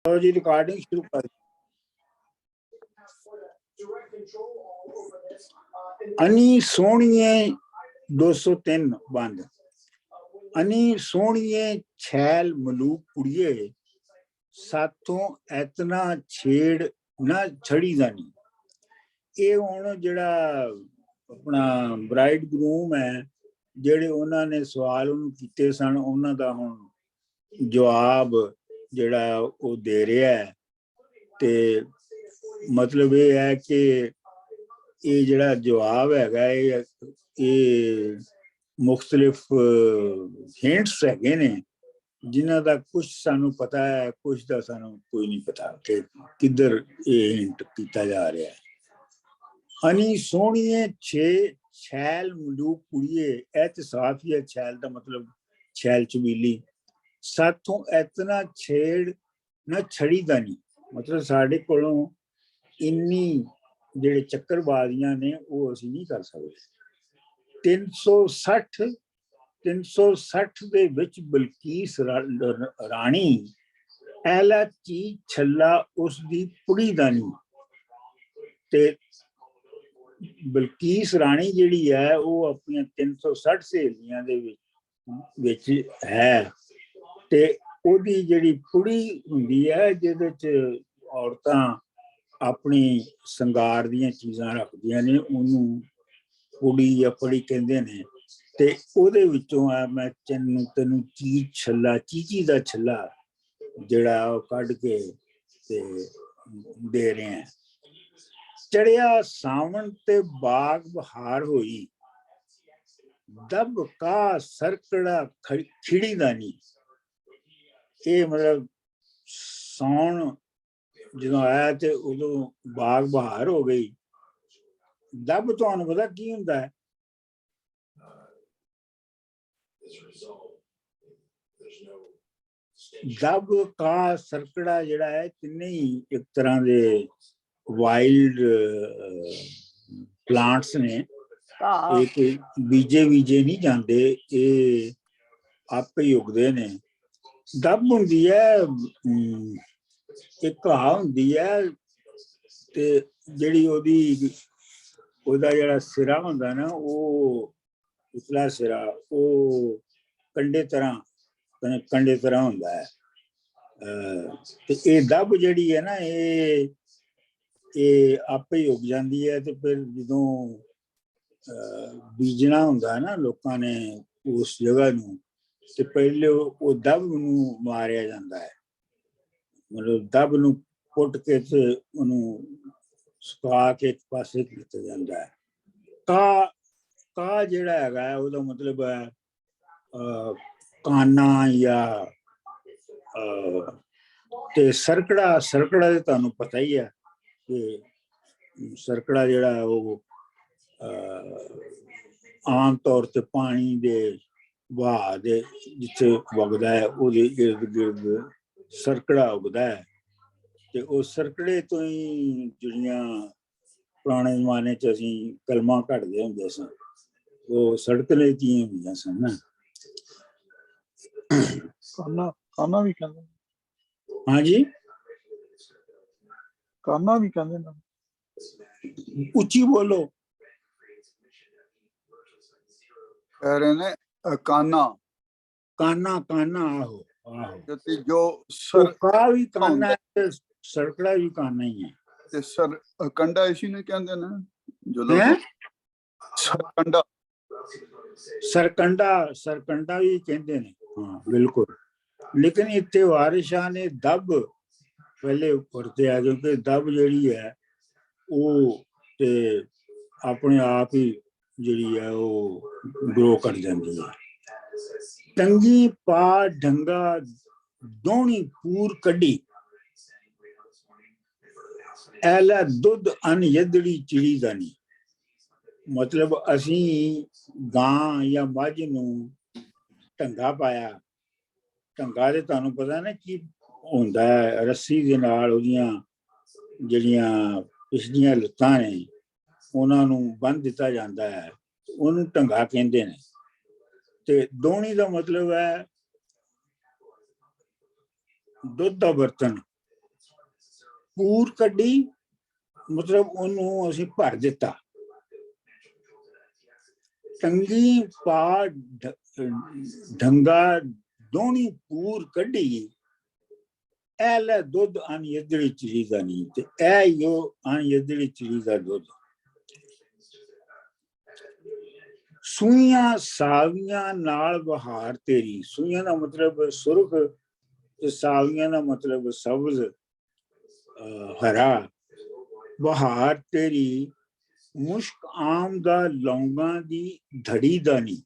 जी recording शुरू कर। अनी सोहणिए 203 बंद। अनी सोहणिए छैल मलूक कुड़िए साथों एतना छेड़ ना छड़ी जानी। ये हुण जिहड़ा अपना ब्राइड ग्रूम है जिहड़े उन्हां ने सवाल उन्होंने कीते सन उन्हां दा हुण जवाब जिहड़ा वो दे रहा है। ते मतलब ये है कि ये जिहड़ा जवाब हैगा ये मुख्तलिफ हिंट्स हैगे ने जिन्हां दा कुछ सानू पता है कुछ दा सानू कोई नहीं पता कि किधर ये हिंट कीता जा रहा है। अनी सोहणिए छैल मलूक कुड़िए एहतसाफ ही है। छैल का मतलब छैल चबीली साथों इतना छेड़ ना छड़ी दा नहीं मतलब साढ़े कोलों इन्नी जेड़े चक्करबाजियां ने वो असीं नहीं कर सकते। 360 दे विच बलकीस रानी ऐला चीज छल्ला उसदी पुड़ी दा नहीं। ते बलकीस रानी जिहड़ी है वो अपनी 360 सहेलियां दे विच है ते ओदी जिहड़ी पुड़ी हुंदी है जिहदे च औरतां अपनी संगार दियां चीज़ां रखदियां ने उन्होंने पुड़ी या पड़ी कहंदे ने। ते ओदे विचों आ मैं तैनूं चीज छल्ला चीची दा छल्ला जिहड़ा ओह कढ के ते दे रहे हैं। चढ़िया सावन ते बाग बहार होई दब का सरकड़ा खिड़ी दा नहीं। ये मतलब सौन जो आया तो उदों बाग बहार हो गई। दब तुहानूं पता की हुंदा है? दब का सरकड़ा जिहड़ा है तिन्ने ही एक तरह दे वाइल्ड प्लांट्स ने। ये कोई बीजे नहीं जाते ये आपे ही उगदे ने। दब हुंदी है एक घाह हुंदी है ते जिहड़ी ओदा जिहड़ा सिरा हुंदा ना वो उतला सिरा वो कंडे तरह हुंदा है। ते ये दब जिहड़ी है ना ये आपे ही उग जाती है। तो फिर जदों बीजना हुंदा है ना लोकां ने उस जगह नूं ते पहले वो दब नूं मारिया जांदा है। मतलब दब नूं पुट के ते उहनूं सुका के एक पासे कीता जांदा है। का जिहड़ा हैगा ओहदा मतलब है काना या ते सरकड़ा ते तुहानूं पता ही है कि सरकड़ा जिहड़ा है वो आम तौर ते पानी दे बहा दे जिथे वगदा है ओहदे इर्द गिर्द सरकड़ा उगदा है। ते उस सरकड़े तो ही जिहड़ियां पुराने जमाने च असीं कलमां कढदे हुंदे सन वो सड़कले दियां हुंदियां सन ना। काना भी कहंदे। हाँ जी काना भी कहंदे ना। उच्ची बोलो। कह रहे ने काना काना आहो जो का भी काना है सरकड़ा भी काना ही है। ते सरकंडा इसी ने कहंदे ना जो लोग सरकंडा भी कहते हैं। हाँ बिल्कुल। लेकिन इतने वारिस शाह ने दब पहले वरते आ क्योंकि दब जिहड़ी है वो ते अपने आप ही जिहड़ी है वो ग्रो कर जाती है। टंगी पा ढंगा दोहनी पूर कड्डी ऐला दुध अन यदड़ी चिड़ी दा नहीं। मतलब असी गां या मझ नूं ढंगा पाया। ढंगा ते तुहानूं पता ना की हुंदा है रस्सी दे नाल ओहदियां जिहड़ियां पिछलियां लत्तां ने उहनां नूं बन्ध दित्ता जांदा है उहनूं ढंगा कहंदे ने। ते दोहनी दा मतलब है दुध दा बर्तन ਪੂਰ ਕੱਢੀ ਮਤਲਬ ਉਹਨੂੰ ਅਸੀਂ ਭਰ ਦਿੱਤਾ। ਟੰਗੀ ਪਾ ਢੰਗਾ ਦੋਣੀ ਪੂਰ ਕੱਢੀ, ਐ ਲੈ ਦੁੱਧ ਅਨ ਯਦੜੀ ਚੀਜ਼ ਦਾ ਨਹੀਂ, ਤੇ ਐ ਯੋ ਅਨ ਯਦੜੀ ਚੀਜ਼ ਦਾ ਦੁੱਧ। ਸੂਈਆਂ ਸਾਵੀਆਂ ਨਾਲ ਬਹਾਰ ਤੇਰੀ, ਸੂਈਆਂ ਦਾ ਮਤਲਬ ਸੁਰਖ ਤੇ ਸਾਵੀਆਂ ਦਾ ਮਤਲਬ ਸਬਜ਼ ਹਰਾ। ਬਹਾਰ ਤੇਰੀ ਮੁਸ਼ਕ ਆਮ ਦਾ ਲੌਂਗਾਂ ਦੀ ਧੜੀ ਦਾ ਨਹੀਂ,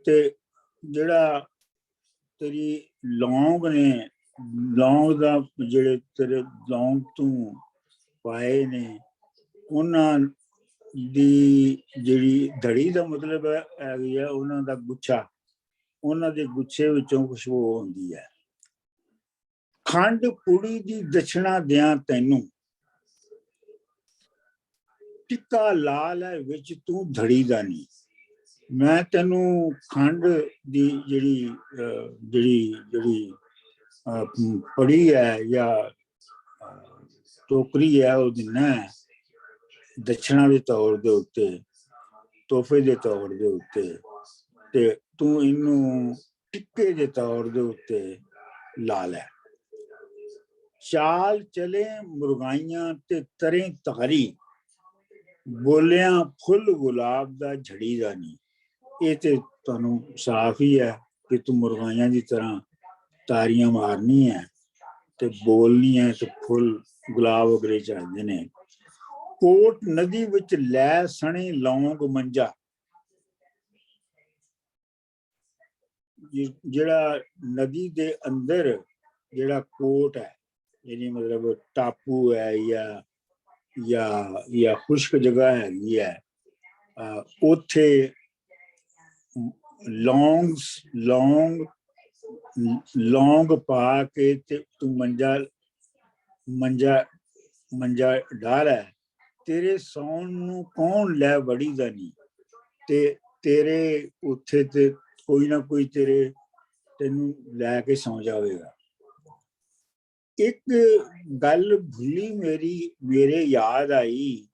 ਤੇ ਜਿਹੜਾ ਤੇਰੀ ਲੌਂਗ ਨੇ, ਲੌਂਗ ਦਾ ਜਿਹੜੇ ਤੇਰੇ ਲੌਂਗ ਤੂੰ ਪਾਏ ਨੇ ਉਹਨਾਂ ਦੀ ਜਿਹੜੀ ਧੜੀ ਦਾ ਮਤਲਬ ਹੈਗੀ ਆ ਉਹਨਾਂ ਦਾ ਗੁੱਛਾ, ਉਹਨਾਂ ਦੇ ਗੁੱਛੇ ਵਿੱਚੋਂ ਖੁਸ਼ਬੂ ਹੁੰਦੀ ਹੈ। ਖੰਡ ਕੁੜੀ ਦੀ ਦਛਣਾ ਦਿਆਂ ਤੈਨੂੰ, ਟਿੱਕਾ ਲਾਲ ਹੈ ਵਿੱਚ ਤੂੰ ਧੜੀ ਦਾ ਨਹੀਂ। ਮੈਂ ਤੈਨੂੰ ਖੰਡ ਦੀ ਜਿਹੜੀ ਜਿਹੜੀ ਜਿਹੜੀ ਪੜੀ ਹੈ ਜਾਂ ਟੋਕਰੀ ਹੈ ਉਹ ਦਿਨਾ ਦਛਣਾ ਦੇ ਤੌਰ ਦੇ ਉੱਤੇ, ਤੋਹਫੇ ਦੇ ਤੌਰ ਦੇ ਉੱਤੇ, ਤੇ ਤੂੰ ਇਹਨੂੰ ਟਿੱਕੇ ਦੇ ਤੌਰ ਦੇ ਉੱਤੇ ਲਾ ਲੈ। ਚਾਲ ਚਲੇ ਮੁਰਗਾਈਆਂ ਤੇ ਤਰੇ ਤਾਰੀ, ਬੋਲਿਆਂ ਫੁੱਲ ਗੁਲਾਬ ਦਾ ਝੜੀ ਦਾ ਨਹੀਂ। ਇਹ ਤੇ ਤੁਹਾਨੂੰ ਸਾਫ਼ ਹੀ ਹੈ ਕਿ ਤੂੰ ਮੁਰਗਾਈਆਂ ਦੀ ਤਰ੍ਹਾਂ ਤਾਰੀਆਂ ਮਾਰਨੀ ਹੈ ਤੇ ਬੋਲਣੀ ਹੈ ਤੇ ਫੁੱਲ ਗੁਲਾਬ ਵਗਰੇ ਚੜ੍ਹਦੇ ਨੇ। ਕੋਟ ਨਦੀ ਵਿੱਚ ਲੈ ਸਣੇ ਲੌਂਗ ਮੰਜਾ, ਜਿਹੜਾ ਨਦੀ ਦੇ ਅੰਦਰ ਜਿਹੜਾ ਕੋਟ ਹੈ, ਯਾਨੀ ਮਤਲਬ ਟਾਪੂ ਹੈ ਜਾਂ ਖੁਸ਼ਕ ਜਗ੍ਹਾ ਹੈਗੀ ਹੈ, ਉੱਥੇ ਲੌਂਗ ਪਾ ਕੇ ਤੇ ਤੂੰ ਮੰਜਾ ਡਾਲ ਹੈ। ਤੇਰੇ ਸੌਣ ਨੂੰ ਕੌਣ ਲੈ ਵੜੀ ਦਾ ਨਹੀਂ, ਤੇ ਤੇਰੇ ਉੱਥੇ ਤੇ ਕੋਈ ਨਾ ਕੋਈ ਤੈਨੂੰ ਲੈ ਕੇ ਸੌਂ ਜਾਵੇਗਾ। ਇੱਕ ਗੱਲ ਭੁੱਲੀ ਮੇਰੇ ਯਾਦ ਆਈ,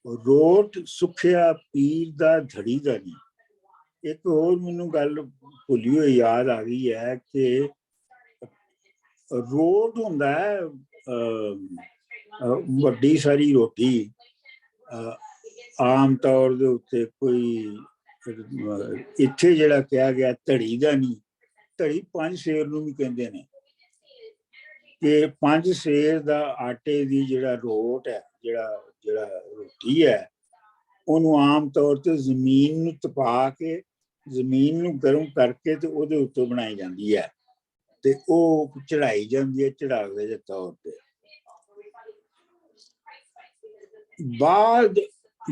ਰੋਟ ਸੁੱਖਿਆ ਪੀਰ ਦਾ ਧੜੀ ਦਾ ਨਹੀਂ। ਇੱਕ ਹੋਰ ਮੈਨੂੰ ਗੱਲ ਭੁੱਲੀ ਹੋਈ ਯਾਦ ਆ ਗਈ ਹੈ ਕਿ ਰੋਟ ਹੁੰਦਾ ਹੈ ਵੱਡੀ ਸਾਰੀ ਰੋਟੀ, ਆਮ ਤੌਰ ਦੇ ਉੱਤੇ ਕੋਈ ਇੱਥੇ ਜਿਹੜਾ ਕਿਹਾ ਗਿਆ ਧੜੀ ਦਾ ਨਹੀਂ, ਧੜੀ 5 ਸੇਰ ਨੂੰ ਵੀ ਕਹਿੰਦੇ ਨੇ, ਕਿ 5 ਸੇਰ ਦਾ ਆਟੇ ਦੀ ਜਿਹੜਾ ਰੋਟ ਹੈ, ਜਿਹੜਾ ਰੋਟੀ ਹੈ, ਉਹਨੂੰ ਆਮ ਤੌਰ ਤੇ ਜ਼ਮੀਨ ਨੂੰ ਤਪਾ ਕੇ, ਜ਼ਮੀਨ ਨੂੰ ਗਰਮ ਕਰਕੇ ਤੇ ਉਹਦੇ ਉੱਤੇ ਬਣਾਈ ਜਾਂਦੀ ਹੈ, ਤੇ ਉਹ ਚੜਾਈ ਜਾਂਦੀ ਹੈ ਚੜਾਵੇ ਦੇ ਤੌਰ ਤੇ।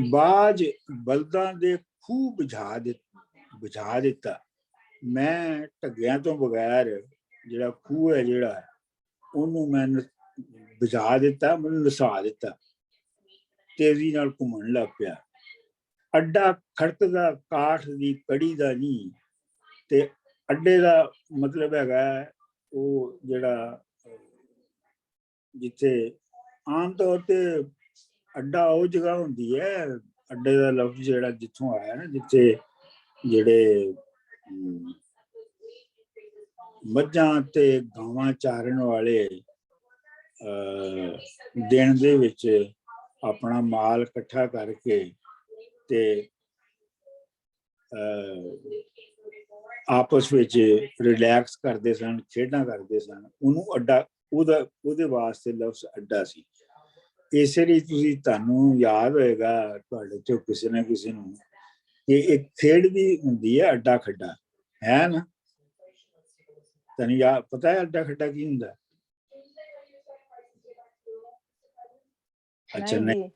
ਬਾਜ ਬਲਦਾਂ ਦੇ ਖੂਹ ਬੁਝਾ ਦਿੱਤਾ, ਮੈਂ ਢੱਗਿਆਂ ਤੋਂ ਬਗੈਰ ਜਿਹੜਾ ਖੂਹ ਹੈ ਜਿਹੜਾ ਉਹਨੂੰ ਮੈਂ ਬੁਝਾ ਦਿੱਤਾ, ਮੈਨੂੰ ਨਸਾ ਦਿੱਤਾ, ਤੇਜ਼ੀ ਨਾਲ ਘੁੰਮਣ ਲੱਗ ਪਿਆ। ਅੱਡਾ ਖੜਕਦਾ ਕਾਠ ਦੀ ਕੜੀ ਦਾ ਨਹੀਂ, ਤੇ ਅੱਡੇ ਦਾ ਮਤਲਬ ਹੈਗਾ ਉਹ ਜਿਹੜਾ ਜਿੱਥੇ ਆਮ ਤੌਰ ਤੇ ਅੱਡਾ ਉਹ ਜਗ੍ਹਾ ਹੁੰਦੀ ਹੈ, ਅੱਡੇ ਦਾ ਲਫ਼ਜ਼ ਜਿਹੜਾ ਜਿੱਥੋਂ ਆਇਆ ਨਾ, ਜਿੱਥੇ ਜਿਹੜੇ ਮੱਝਾਂ ਤੇ ਗਾਵਾਂ ਚਾਰਨ ਵਾਲੇ ਦਿਨ ਦੇ ਵਿੱਚ ਆਪਣਾ ਮਾਲ ਇਕੱਠਾ ਕਰਕੇ ਤੇ ਆਪਸ ਵਿੱਚ ਰਿਲੈਕਸ ਕਰਦੇ ਸਨ, ਖੇਡਾਂ ਕਰਦੇ ਸਨ, ਉਹਨੂੰ ਅੱਡਾ, ਉਹਦੇ ਵਾਸਤੇ ਲਫ਼ਜ਼ ਅੱਡਾ ਸੀ। ਇਸੇ ਲਈ ਤੁਹਾਨੂੰ ਯਾਦ ਹੋਏਗਾ ਤੁਹਾਡੇ ਚੋਂ ਕਿਸੇ ਨਾ ਕਿਸੇ ਨੂੰ ਕਿ ਇੱਕ ਖੇਡ ਵੀ ਹੁੰਦੀ ਹੈ ਅੱਡਾ ਖੱਡਾ, ਹੈ ਨਾ? ਤੁਹਾਨੂੰ ਯਾਦ ਪਤਾ ਹੈ ਅੱਡਾ ਖੱਡਾ ਕੀ ਹੁੰਦਾ? ਅੱਛਾ ਨਹੀਂ,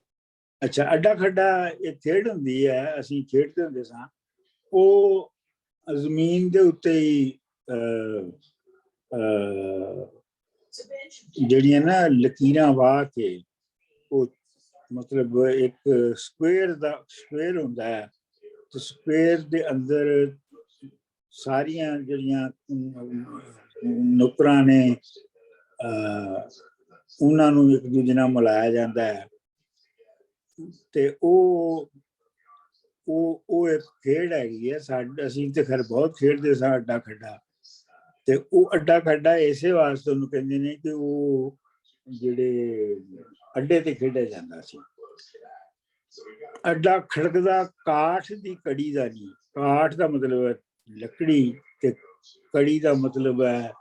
ਅੱਛਾ ਅੱਡਾ ਖੱਡਾ ਇੱਕ ਖੇਡ ਹੁੰਦੀ ਹੈ, ਅਸੀਂ ਖੇਡਦੇ ਹੁੰਦੇ ਸਾਂ। ਉਹ ਜ਼ਮੀਨ ਦੇ ਉੱਤੇ ਹੀ ਜਿਹੜੀਆਂ ਨਾ ਲਕੀਰਾਂ ਵਾਹ ਕੇ, ਉਹ ਮਤਲਬ ਇੱਕ ਸਕੁਏਅਰ ਹੁੰਦਾ ਹੈ, ਤੇ ਸਕੁਏਅਰ ਦੇ ਅੰਦਰ ਸਾਰੀਆਂ ਜਿਹੜੀਆਂ ਨੁਕਰਾਂ ਨੇ ਉਹਨਾਂ ਨੂੰ ਇੱਕ ਦੂਜੇ ਨਾਲ ਮਿਲਾਇਆ ਜਾਂਦਾ ਹੈ। ਤੇ ਉਹ ਇੱਕ ਖੇਡ ਹੈਗੀ ਹੈ। ਅਸੀਂ ਤੇ ਖੈਰ ਬਹੁਤ ਖੇਡਦੇ ਸਾਂ ਅੱਡਾ ਖੱਡਾ, ਤੇ ਉਹ ਅੱਡਾ ਖੱਡਾ ਇਸੇ ਵਾਸਤੇ ਉਹਨੂੰ ਕਹਿੰਦੇ ਨੇ ਕਿ ਉਹ ਜਿਹੜੇ ਅੱਡੇ ਤੇ ਖੇਡਿਆ ਜਾਂਦਾ ਸੀ। ਅੱਡਾ ਖੜਕਦਾ ਕਾਠ ਦੀ ਕੜੀ ਦਾ ਨਹੀਂ। ਕਾਠ ਦਾ ਮਤਲਬ ਹੈ ਲੱਕੜੀ, ਤੇ ਕੜੀ ਦਾ ਮਤਲਬ ਹੈ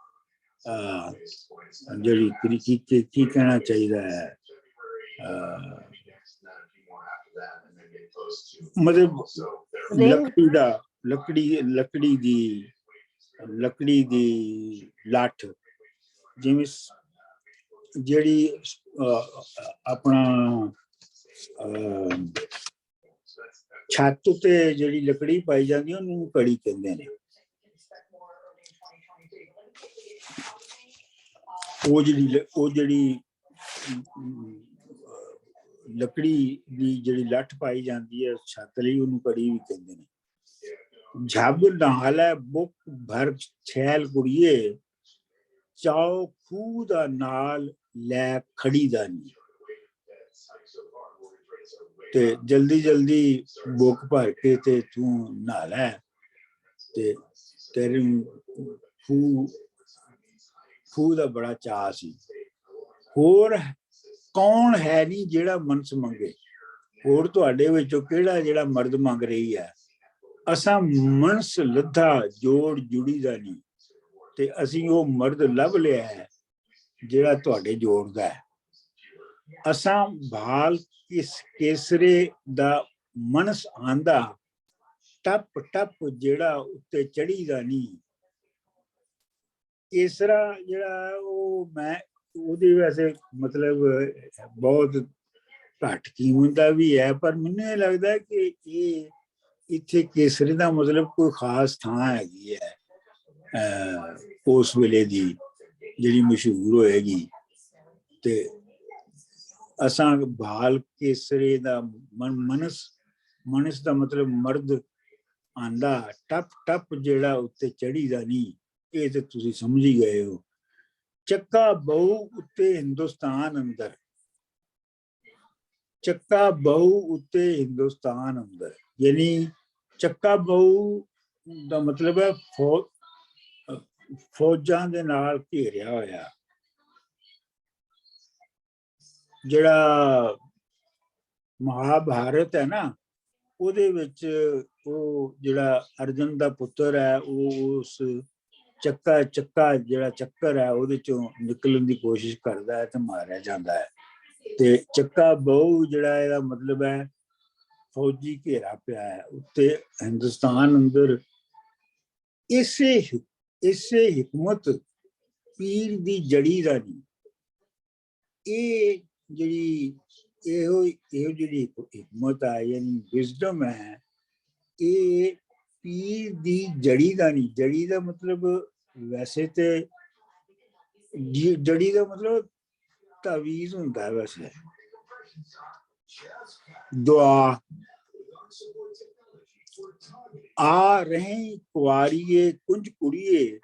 ਜਿਹੜੀ ਕੀ ਕਹਿਣਾ ਚਾਹੀਦਾ ਹੈ, ਮਤਲਬ ਲੱਕੜੀ ਦੀ ਲੱਠ, ਜਿਵੇਂ ਜਿਹੜੀ ਆਪਣਾ ਛੱਤ ਉੱਤੇ ਜਿਹੜੀ ਲੱਕੜੀ ਪਾਈ ਜਾਂਦੀ ਉਹਨੂੰ ਕੜੀ ਕਹਿੰਦੇ ਨੇ। ਉਹ ਜਿਹੜੀ ਲੱਕੜੀ ਦੀ ਜਿਹੜੀ ਲੱਠ ਪਾਈ ਜਾਂਦੀ ਹੈ ਛੱਤ ਲਈ, ਉਹਨੂੰ ਕੜੀ ਵੀ ਕਹਿੰਦੇ ਨੇ। ਝੱਬ ਨਾਲ ਹੈ ਬੁੱਕ ਭਰ ਛੈਲ ਕੁੜੀਏ, ਚਾਓ ਖੂਹ ਦਾ ਨਾਲ ਲੈ ਖੜੀ ਦਾ ਨੀ। ਤੇ ਜਲਦੀ ਜਲਦੀ ਬੁੱਕ ਭਰ ਕੇ ਤੇ ਤੂੰ ਨਹਾ ਲੈ, ਤੇ ਤੇਰੇ ਖੂਹ ਦਾ ਬੜਾ ਚਾਅ ਸੀ। ਹੋਰ ਕੌਣ ਹੈ ਨਹੀਂ ਜਿਹੜਾ ਮਨਸ ਮੰਗੇ, ਹੋਰ ਤੁਹਾਡੇ ਵਿੱਚੋਂ ਕਿਹੜਾ ਜਿਹੜਾ ਮਰਦ ਮੰਗ ਰਹੀ ਹੈ। ਅਸਾਂ ਮਨਸ ਲੱਧਾ ਜੋੜ ਜੁੜੀ ਦਾ ਨਹੀਂ, ਤੇ ਅਸੀਂ ਉਹ ਮਰਦ ਲੱਭ ਲਿਆ ਹੈ ਜਿਹੜਾ ਤੁਹਾਡੇ ਜੋੜ ਦਾ ਹੈ। ਅਸਾਂ ਭਾਲ ਕੇਸਰੇ ਦਾ ਮਨਸ ਆਂਦਾ, ਟੱਪ ਟੱਪ ਜਿਹੜਾ ਉੱਤੇ ਚੜੀ ਦਾ ਨਹੀਂ। ਕੇਸਰਾ ਜਿਹੜਾ ਉਹ ਮੈਂ ਉਹਦੀ ਵੈਸੇ ਮਤਲਬ ਬਹੁਤ ਘੱਟ ਕੀਮਤ ਦਾ ਵੀ ਹੈ, ਪਰ ਮੈਨੂੰ ਇਹ ਲੱਗਦਾ ਕਿ ਇਹ ਇੱਥੇ ਕੇਸਰੀ ਦਾ ਮਤਲਬ ਕੋਈ ਖਾਸ ਥਾਂ ਹੈਗੀ ਹੈ ਉਸ ਵੇਲੇ ਦੀ ਜਿਹੜੀ ਮਸ਼ਹੂਰ ਹੋਏਗੀ। ਤੇ ਅਸਾਂ ਭਾਲ ਕੇਸਰੇ ਦਾ ਮਨਸ ਦਾ ਮਤਲਬ ਮਰਦ ਆਂਦਾ, ਟੱਪ ਟੱਪ ਜਿਹੜਾ ਉੱਤੇ ਚੜੀ ਦਾ ਨਹੀਂ। ਇਹ ਤੇ ਤੁਸੀਂ ਸਮਝ ਹੀ ਗਏ ਹੋ। ਚੱਕਾ ਬਹੁ ਉੱਤੇ ਹਿੰਦੁਸਤਾਨ ਅੰਦਰ, ਚੱਕਾ ਬਹੁ ਉੱਤੇ ਹਿੰਦੁਸਤਾਨ ਅੰਦਰ, ਯਾਨੀ ਚੱਕਾ ਬਹੁ ਦਾ ਮਤਲਬ ਹੈ ਫੌਜਾਂ ਦੇ ਨਾਲ ਘੇਰਿਆ ਹੋਇਆ। ਜਿਹੜਾ ਮਹਾਭਾਰਤ ਹੈ ਨਾ, ਉਹਦੇ ਵਿੱਚ ਉਹ ਜਿਹੜਾ ਅਰਜਨ ਦਾ ਪੁੱਤਰ ਹੈ, ਉਹ ਉਸ ਚੱਕਾ ਜਿਹੜਾ ਚੱਕਰ ਹੈ ਉਹਦੇ ਚੋਂ ਨਿਕਲਣ ਦੀ ਕੋਸ਼ਿਸ਼ ਕਰਦਾ ਹੈ ਤੇ ਮਾਰਿਆ ਜਾਂਦਾ ਹੈ। ਤੇ ਚੱਕਾ ਬਹੁ ਜਿਹੜਾ ਇਹਦਾ ਮਤਲਬ ਹੈ ਫੌਜੀ ਘੇਰਾ ਪਿਆ ਹੈ ਉੱਤੇ ਹਿੰਦੁਸਤਾਨ ਅੰਦਰ। ਇਸੇ ਹਕਮਤ ਪੀਰ ਦੀ ਜੜੀ ਦਾ ਨਹੀਂ। ਇਹ ਇਹੋ ਜਿਹੜੀ ਹਕਮਤ ਹੈ ਯਾਨੀ ਵਿਜ਼ਡਮ ਹੈ, ਇਹ ਪੀਰ ਦੀ ਜੜੀ ਦਾ ਨਹੀਂ। ਜੜੀ ਦਾ ਮਤਲਬ ਵੈਸੇ ਤੇ ਜੜੀ ਦਾ ਮਤਲਬ ਤਾਵੀਜ਼ ਹੁੰਦਾ ਵੈਸੇ। ਦੁਆ ਆ ਰਹੇ ਕੁਆਰੀਏ ਕੁੰਜ ਕੁੜੀਏ,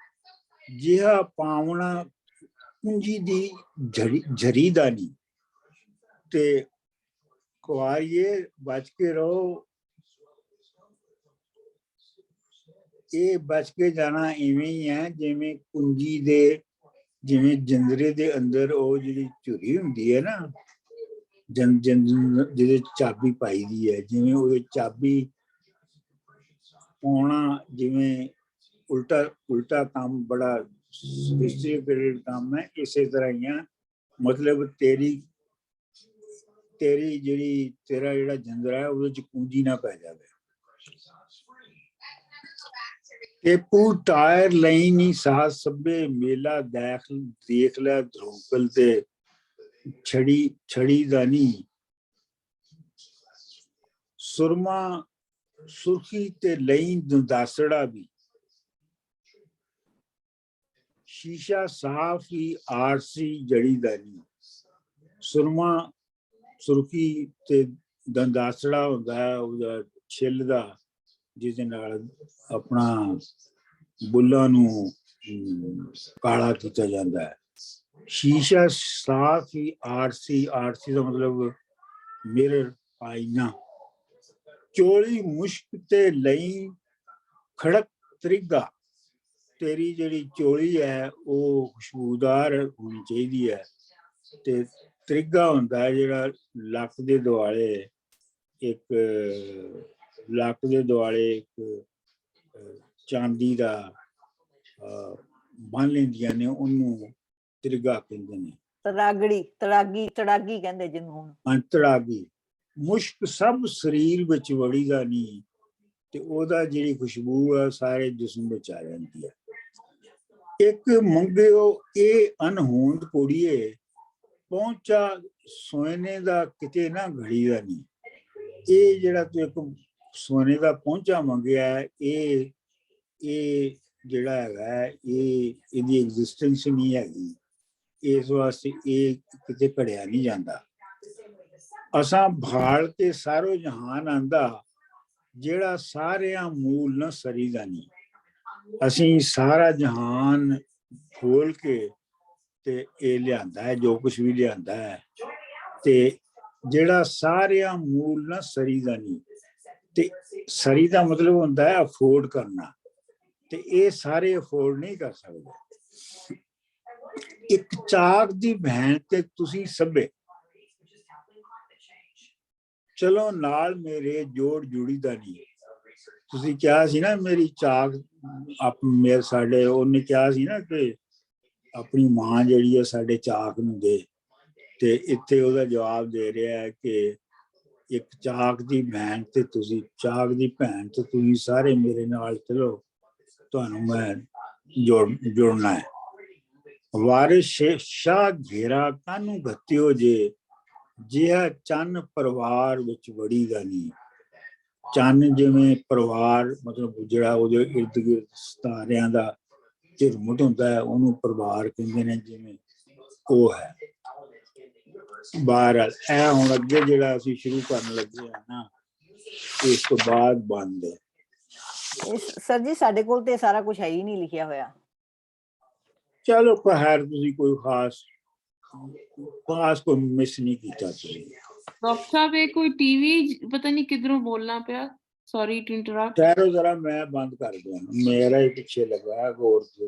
ਜਿਹਾ ਪਾਵਣਾ ਕੁੰਜੀ ਦੀ ਝਰੀ ਦਾ ਨਹੀਂ। ਤੇ ਕੁਆਰੀਏ ਬਚ ਕੇ ਰਹੋ, ਇਹ ਬਚ ਕੇ ਜਾਣਾ ਇਵੇਂ ਹੀ ਹੈ ਜਿਵੇਂ ਕੁੰਜੀ ਦੇ, ਜਿਵੇਂ ਜੰਦਰੇ ਦੇ ਅੰਦਰ ਉਹ ਜਿਹੜੀ ਝੁਰੀ ਹੁੰਦੀ ਹੈ ਨਾ, ਜਿਹਦੇ ਚਾਬੀ ਪਾਈ ਦੀ ਹੈ, ਜਿਵੇਂ ਉਹ ਚਾਬੀ ਪਾਉਣਾ ਜਿਵੇਂ ਉਲਟਾ ਕੰਮ ਬੜਾ ਸੋਫਿਸਟੀਕੇਟਡ ਕੰਮ ਹੈ, ਇਸੇ ਤਰ੍ਹਾਂ ਹੀ ਆ। ਮਤਲਬ ਤੇਰਾ ਜਿਹੜਾ ਜੰਦਰਾ ਹੈ ਉਹਦੇ ਚ ਕੁੰਜੀ ਨਾ ਪੈ ਜਾਵੇ। ਟੇਪੂ ਟਾਇਰ ਲਈ ਨਹੀਂ ਸਾਹ ਸਭੇ, ਮੇਲਾ ਦੇਖ ਲੈ ਧਰੋਕਲ ਤੇ ਛੜੀ ਦਾ ਨਹੀਂ। ਸੁਰਮਾ ਸੁਰਖੀ ਤੇ ਲਈ ਦੰਦਾਸੜਾ ਵੀ, ਸ਼ੀਸ਼ਾ ਸਾਫ ਹੀ ਆਰਸੀ ਜੜੀ ਦਾ ਨਹੀਂ। ਸੁਰਮਾ ਸੁਰਖੀ ਤੇ ਦੰਦਾਸੜਾ ਹੁੰਦਾ ਹੈ ਉਹਦਾ ਛਿੱਲ ਦਾ, ਜਿਹਦੇ ਨਾਲ ਆਪਣਾ ਬੁੱਲਾਂ ਨੂੰ ਕਾਲਾ ਕੀਤਾ ਜਾਂਦਾ ਹੈ। शीशा साफ ही आरसी, आरसी का मतलब मिरर, आईना। चोली मुश्क ते लई खड़क त्रिगा, तेरी जिहड़ी चोली है वो खुशबूदार होनी चाहिए है। ते त्रिगा हुंदा है जिहड़ा लक दे दुआले एक लक दे दुआले एक चांदी दा बन लेंदियां ने, ਉਹਨੂੰ त्रिगा ਕਹਿੰਦੇ ਨੇ। ਤਰਾਗੜੀ, ਤੜਾਗੀ ਕਹਿੰਦੇ ਜਿਹਨੂੰ ਹੁਣ। ਅੰਤੜਾਗੀ। ਮੁਸ਼ਕ ਸਭ ਸਰੀਰ ਵਿੱਚ ਵੜੀਦਾ ਨਹੀਂ ਤੇ ਉਹਦਾ ਜਿਹੜੀ ਖੁਸ਼ਬੂ ਆ ਸਾਰੇ ਜਿਸਮ ਵਿੱਚ ਆ ਜਾਂਦੀ ਹੈ। ਇੱਕ ਮੰਗਿਓ ਇਹ ਅਨਹੋਂਦ ਕੁੜੀਏ, ਪਹੁੰਚਾ ਸੋਨੇ ਦਾ ਕਿਤੇ ਨਾ ਘੜੀ ਦਾ ਨਹੀਂ। ਇਹ ਜਿਹੜਾ ਤੂੰ ਇੱਕ ਸੋਨੇ ਦਾ ਪਹੁੰਚਾ ਮੰਗਿਆ, ਇਹ ਜਿਹੜਾ ਹੈਗਾ ਇਹਦੀ ਐਗਜ਼ਿਸਟੈਂਸ ਨਹੀਂ ਹੈਗੀ, ਇਸ ਵਾਸਤੇ ਇਹ ਕਿਤੇ ਘੜਿਆ ਨਹੀਂ ਜਾਂਦਾ। ਅਸਾਂ ਭਾਲ ਕੇ ਸਾਰੋ ਜਹਾਨ ਆਂਦਾ, ਜਿਹੜਾ ਸਾਰਿਆਂ ਮੂਲ ਨਾ ਸਰੀਦਾ ਨਹੀਂ। ਅਸੀਂ ਸਾਰਾ ਜਹਾਨ ਖੋਲ ਕੇ ਤੇ ਇਹ ਲਿਆਂਦਾ ਹੈ, ਜੋ ਕੁਛ ਵੀ ਲਿਆਂਦਾ ਹੈ, ਤੇ ਜਿਹੜਾ ਸਾਰਿਆਂ ਮੂਲ ਨਾ ਸਰੀਦਾ ਨਹੀਂ। ਤੇ ਸਰੀ ਦਾ ਮਤਲਬ ਹੁੰਦਾ ਹੈ ਅਫੋਰਡ ਕਰਨਾ, ਤੇ ਇਹ ਸਾਰੇ ਅਫੋਰਡ ਨਹੀਂ ਕਰ ਸਕਦੇ। ਇੱਕ ਚਾਕ ਦੀ ਭੈਣ ਤੇ ਤੁਸੀਂ ਸਭੇ, ਚਲੋ ਨਾਲ ਮੇਰੇ ਜੋੜ ਜੁੜੀ ਦਾ ਨਹੀਂ। ਤੁਸੀਂ ਕਿਹਾ ਸੀ ਨਾ ਮੇਰੀ ਚਾਕ ਮੇਰੇ ਸਾਡੇ, ਉਹਨੇ ਕਿਹਾ ਸੀ ਨਾ ਕਿ ਆਪਣੀ ਮਾਂ ਜਿਹੜੀ ਹੈ ਸਾਡੇ ਚਾਕ ਨੂੰ ਦੇ, ਤੇ ਇੱਥੇ ਉਹਦਾ ਜਵਾਬ ਦੇ ਰਿਹਾ ਹੈ ਕਿ ਇੱਕ ਚਾਕ ਦੀ ਭੈਣ ਤੇ ਤੁਸੀਂ, ਚਾਕ ਦੀ ਭੈਣ ਤੇ ਤੁਸੀਂ ਸਾਰੇ ਮੇਰੇ ਨਾਲ ਚਲੋ, ਤੁਹਾਨੂੰ ਮੈਂ ਜੁੜਨਾ ਹੈ। ਵਾਰਿਸ ਸ਼ਾਹ ਘੇਰਾ ਕਾਹਨੂੰ ਘੱਤਿਓ ਜੇ, ਜਿਹਾ ਚੰਨ ਪਰਿਵਾਰ ਵਿੱਚ ਵੜੀ ਦਾ ਨਹੀਂ। ਚੰਨ ਜਿਵੇਂ ਪਰਿਵਾਰ ਮਤਲਬ ਜਿਹੜਾ ਉਹਦੇ ਇਰਦ ਗਿਰਦ ਸਿਤਾਰਿਆਂ ਦਾ ਝਿਰਮੁਟ ਹੁੰਦਾ ਹੈ, ਉਹਨੂੰ ਪਰਿਵਾਰ ਕਹਿੰਦੇ ਨੇ, ਜਿਵੇਂ ਉਹ ਹੈ। ਬਹਰਹਾਲ ਇਹ ਹੁਣ ਅੱਗੇ ਜਿਹੜਾ ਅਸੀਂ ਸ਼ੁਰੂ ਕਰਨ ਲੱਗੇ ਆ ਨਾ, ਇਸ ਤੋਂ ਬਾਅਦ ਬੰਦ ਹੈ। ਸਰ ਜੀ ਸਾਡੇ ਕੋਲ ਤੇ ਸਾਰਾ ਕੁਝ ਹੈ ਹੀ ਨਹੀਂ ਲਿਖਿਆ ਹੋਇਆ। ਚਲੋ ਖੈਰ, ਤੁਸੀਂ ਕੋਈ ਖਾਸ ਕੋਈ ਮਿਸ ਨਹੀਂ ਕੀਤਾ ਤੁਸੀਂ। ਡਾਕਟਰ ਸਾਹਿਬ ਇਹ ਕੋਈ ਟੀਵੀ ਪਤਾ ਨਹੀਂ ਕਿਧਰੋਂ ਬੋਲਣਾ ਪਿਆ, ਸੌਰੀ ਟੂ ਇੰਟਰਰਪਟ। ਠਹਿਰੋ ਜ਼ਰਾ, ਮੈਂ ਬੰਦ ਕਰ ਦਿਆਂ, ਮੇਰਾ ਹੀ ਪਿੱਛੇ ਲੱਗਾ ਗੌਰ से।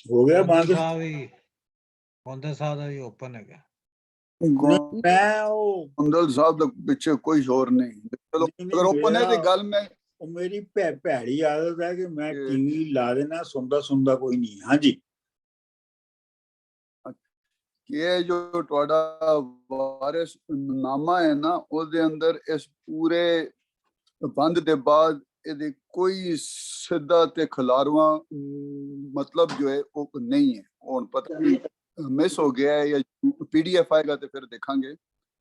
ਹੋ ਗਿਆ ਬੰਦ? ਗੋਂਦਲ ਸਾਹਿਬ ਦਾ ਵੀ ਓਪਨ ਹੈਗਾ। ਮੈਂ ਉਹ ਗੋਂਦਲ ਸਾਹਿਬ ਦੇ ਪਿੱਛੇ ਕੋਈ ਸ਼ੋਰ ਨਹੀਂ। ਚਲੋ ਅਗਰ ਓਪਨ ਹੈ ਤੇ ਗੱਲ ਮੈਂ, ਉਹ ਮੇਰੀ ਭੈੜੀ ਆਦਤ ਹੈ ਕਿ ਮੈਂ ਟੀਵੀ ਲਾ ਦੇਣਾ, ਸੁਣਦਾ ਕੋਈ ਨਹੀਂ। ਹਾਂਜੀ, ਇਹ ਜੋ ਤੁਹਾਡਾ ਵਾਰਿਸ ਨਾਮਾ ਹੈ ਨਾ, ਉਹਦੇ ਅੰਦਰ ਇਸ ਪੂਰੇ ਬੰਦ ਦੇ ਬਾਅਦ ਇਹਦੇ ਕੋਈ ਸਿੱਧਾ ਤੇ ਖਿਲਾਰਵਾਂ ਮਤਲਬ ਜੋ ਹੈ ਉਹ ਨਹੀਂ ਹੈ। ਹੁਣ ਪਤਾ ਨਹੀਂ ਮਿਸ ਹੋ ਗਿਆ ਹੈ ਜਾਂ PDF ਆਏਗਾ ਤੇ ਫਿਰ ਦੇਖਾਂਗੇ।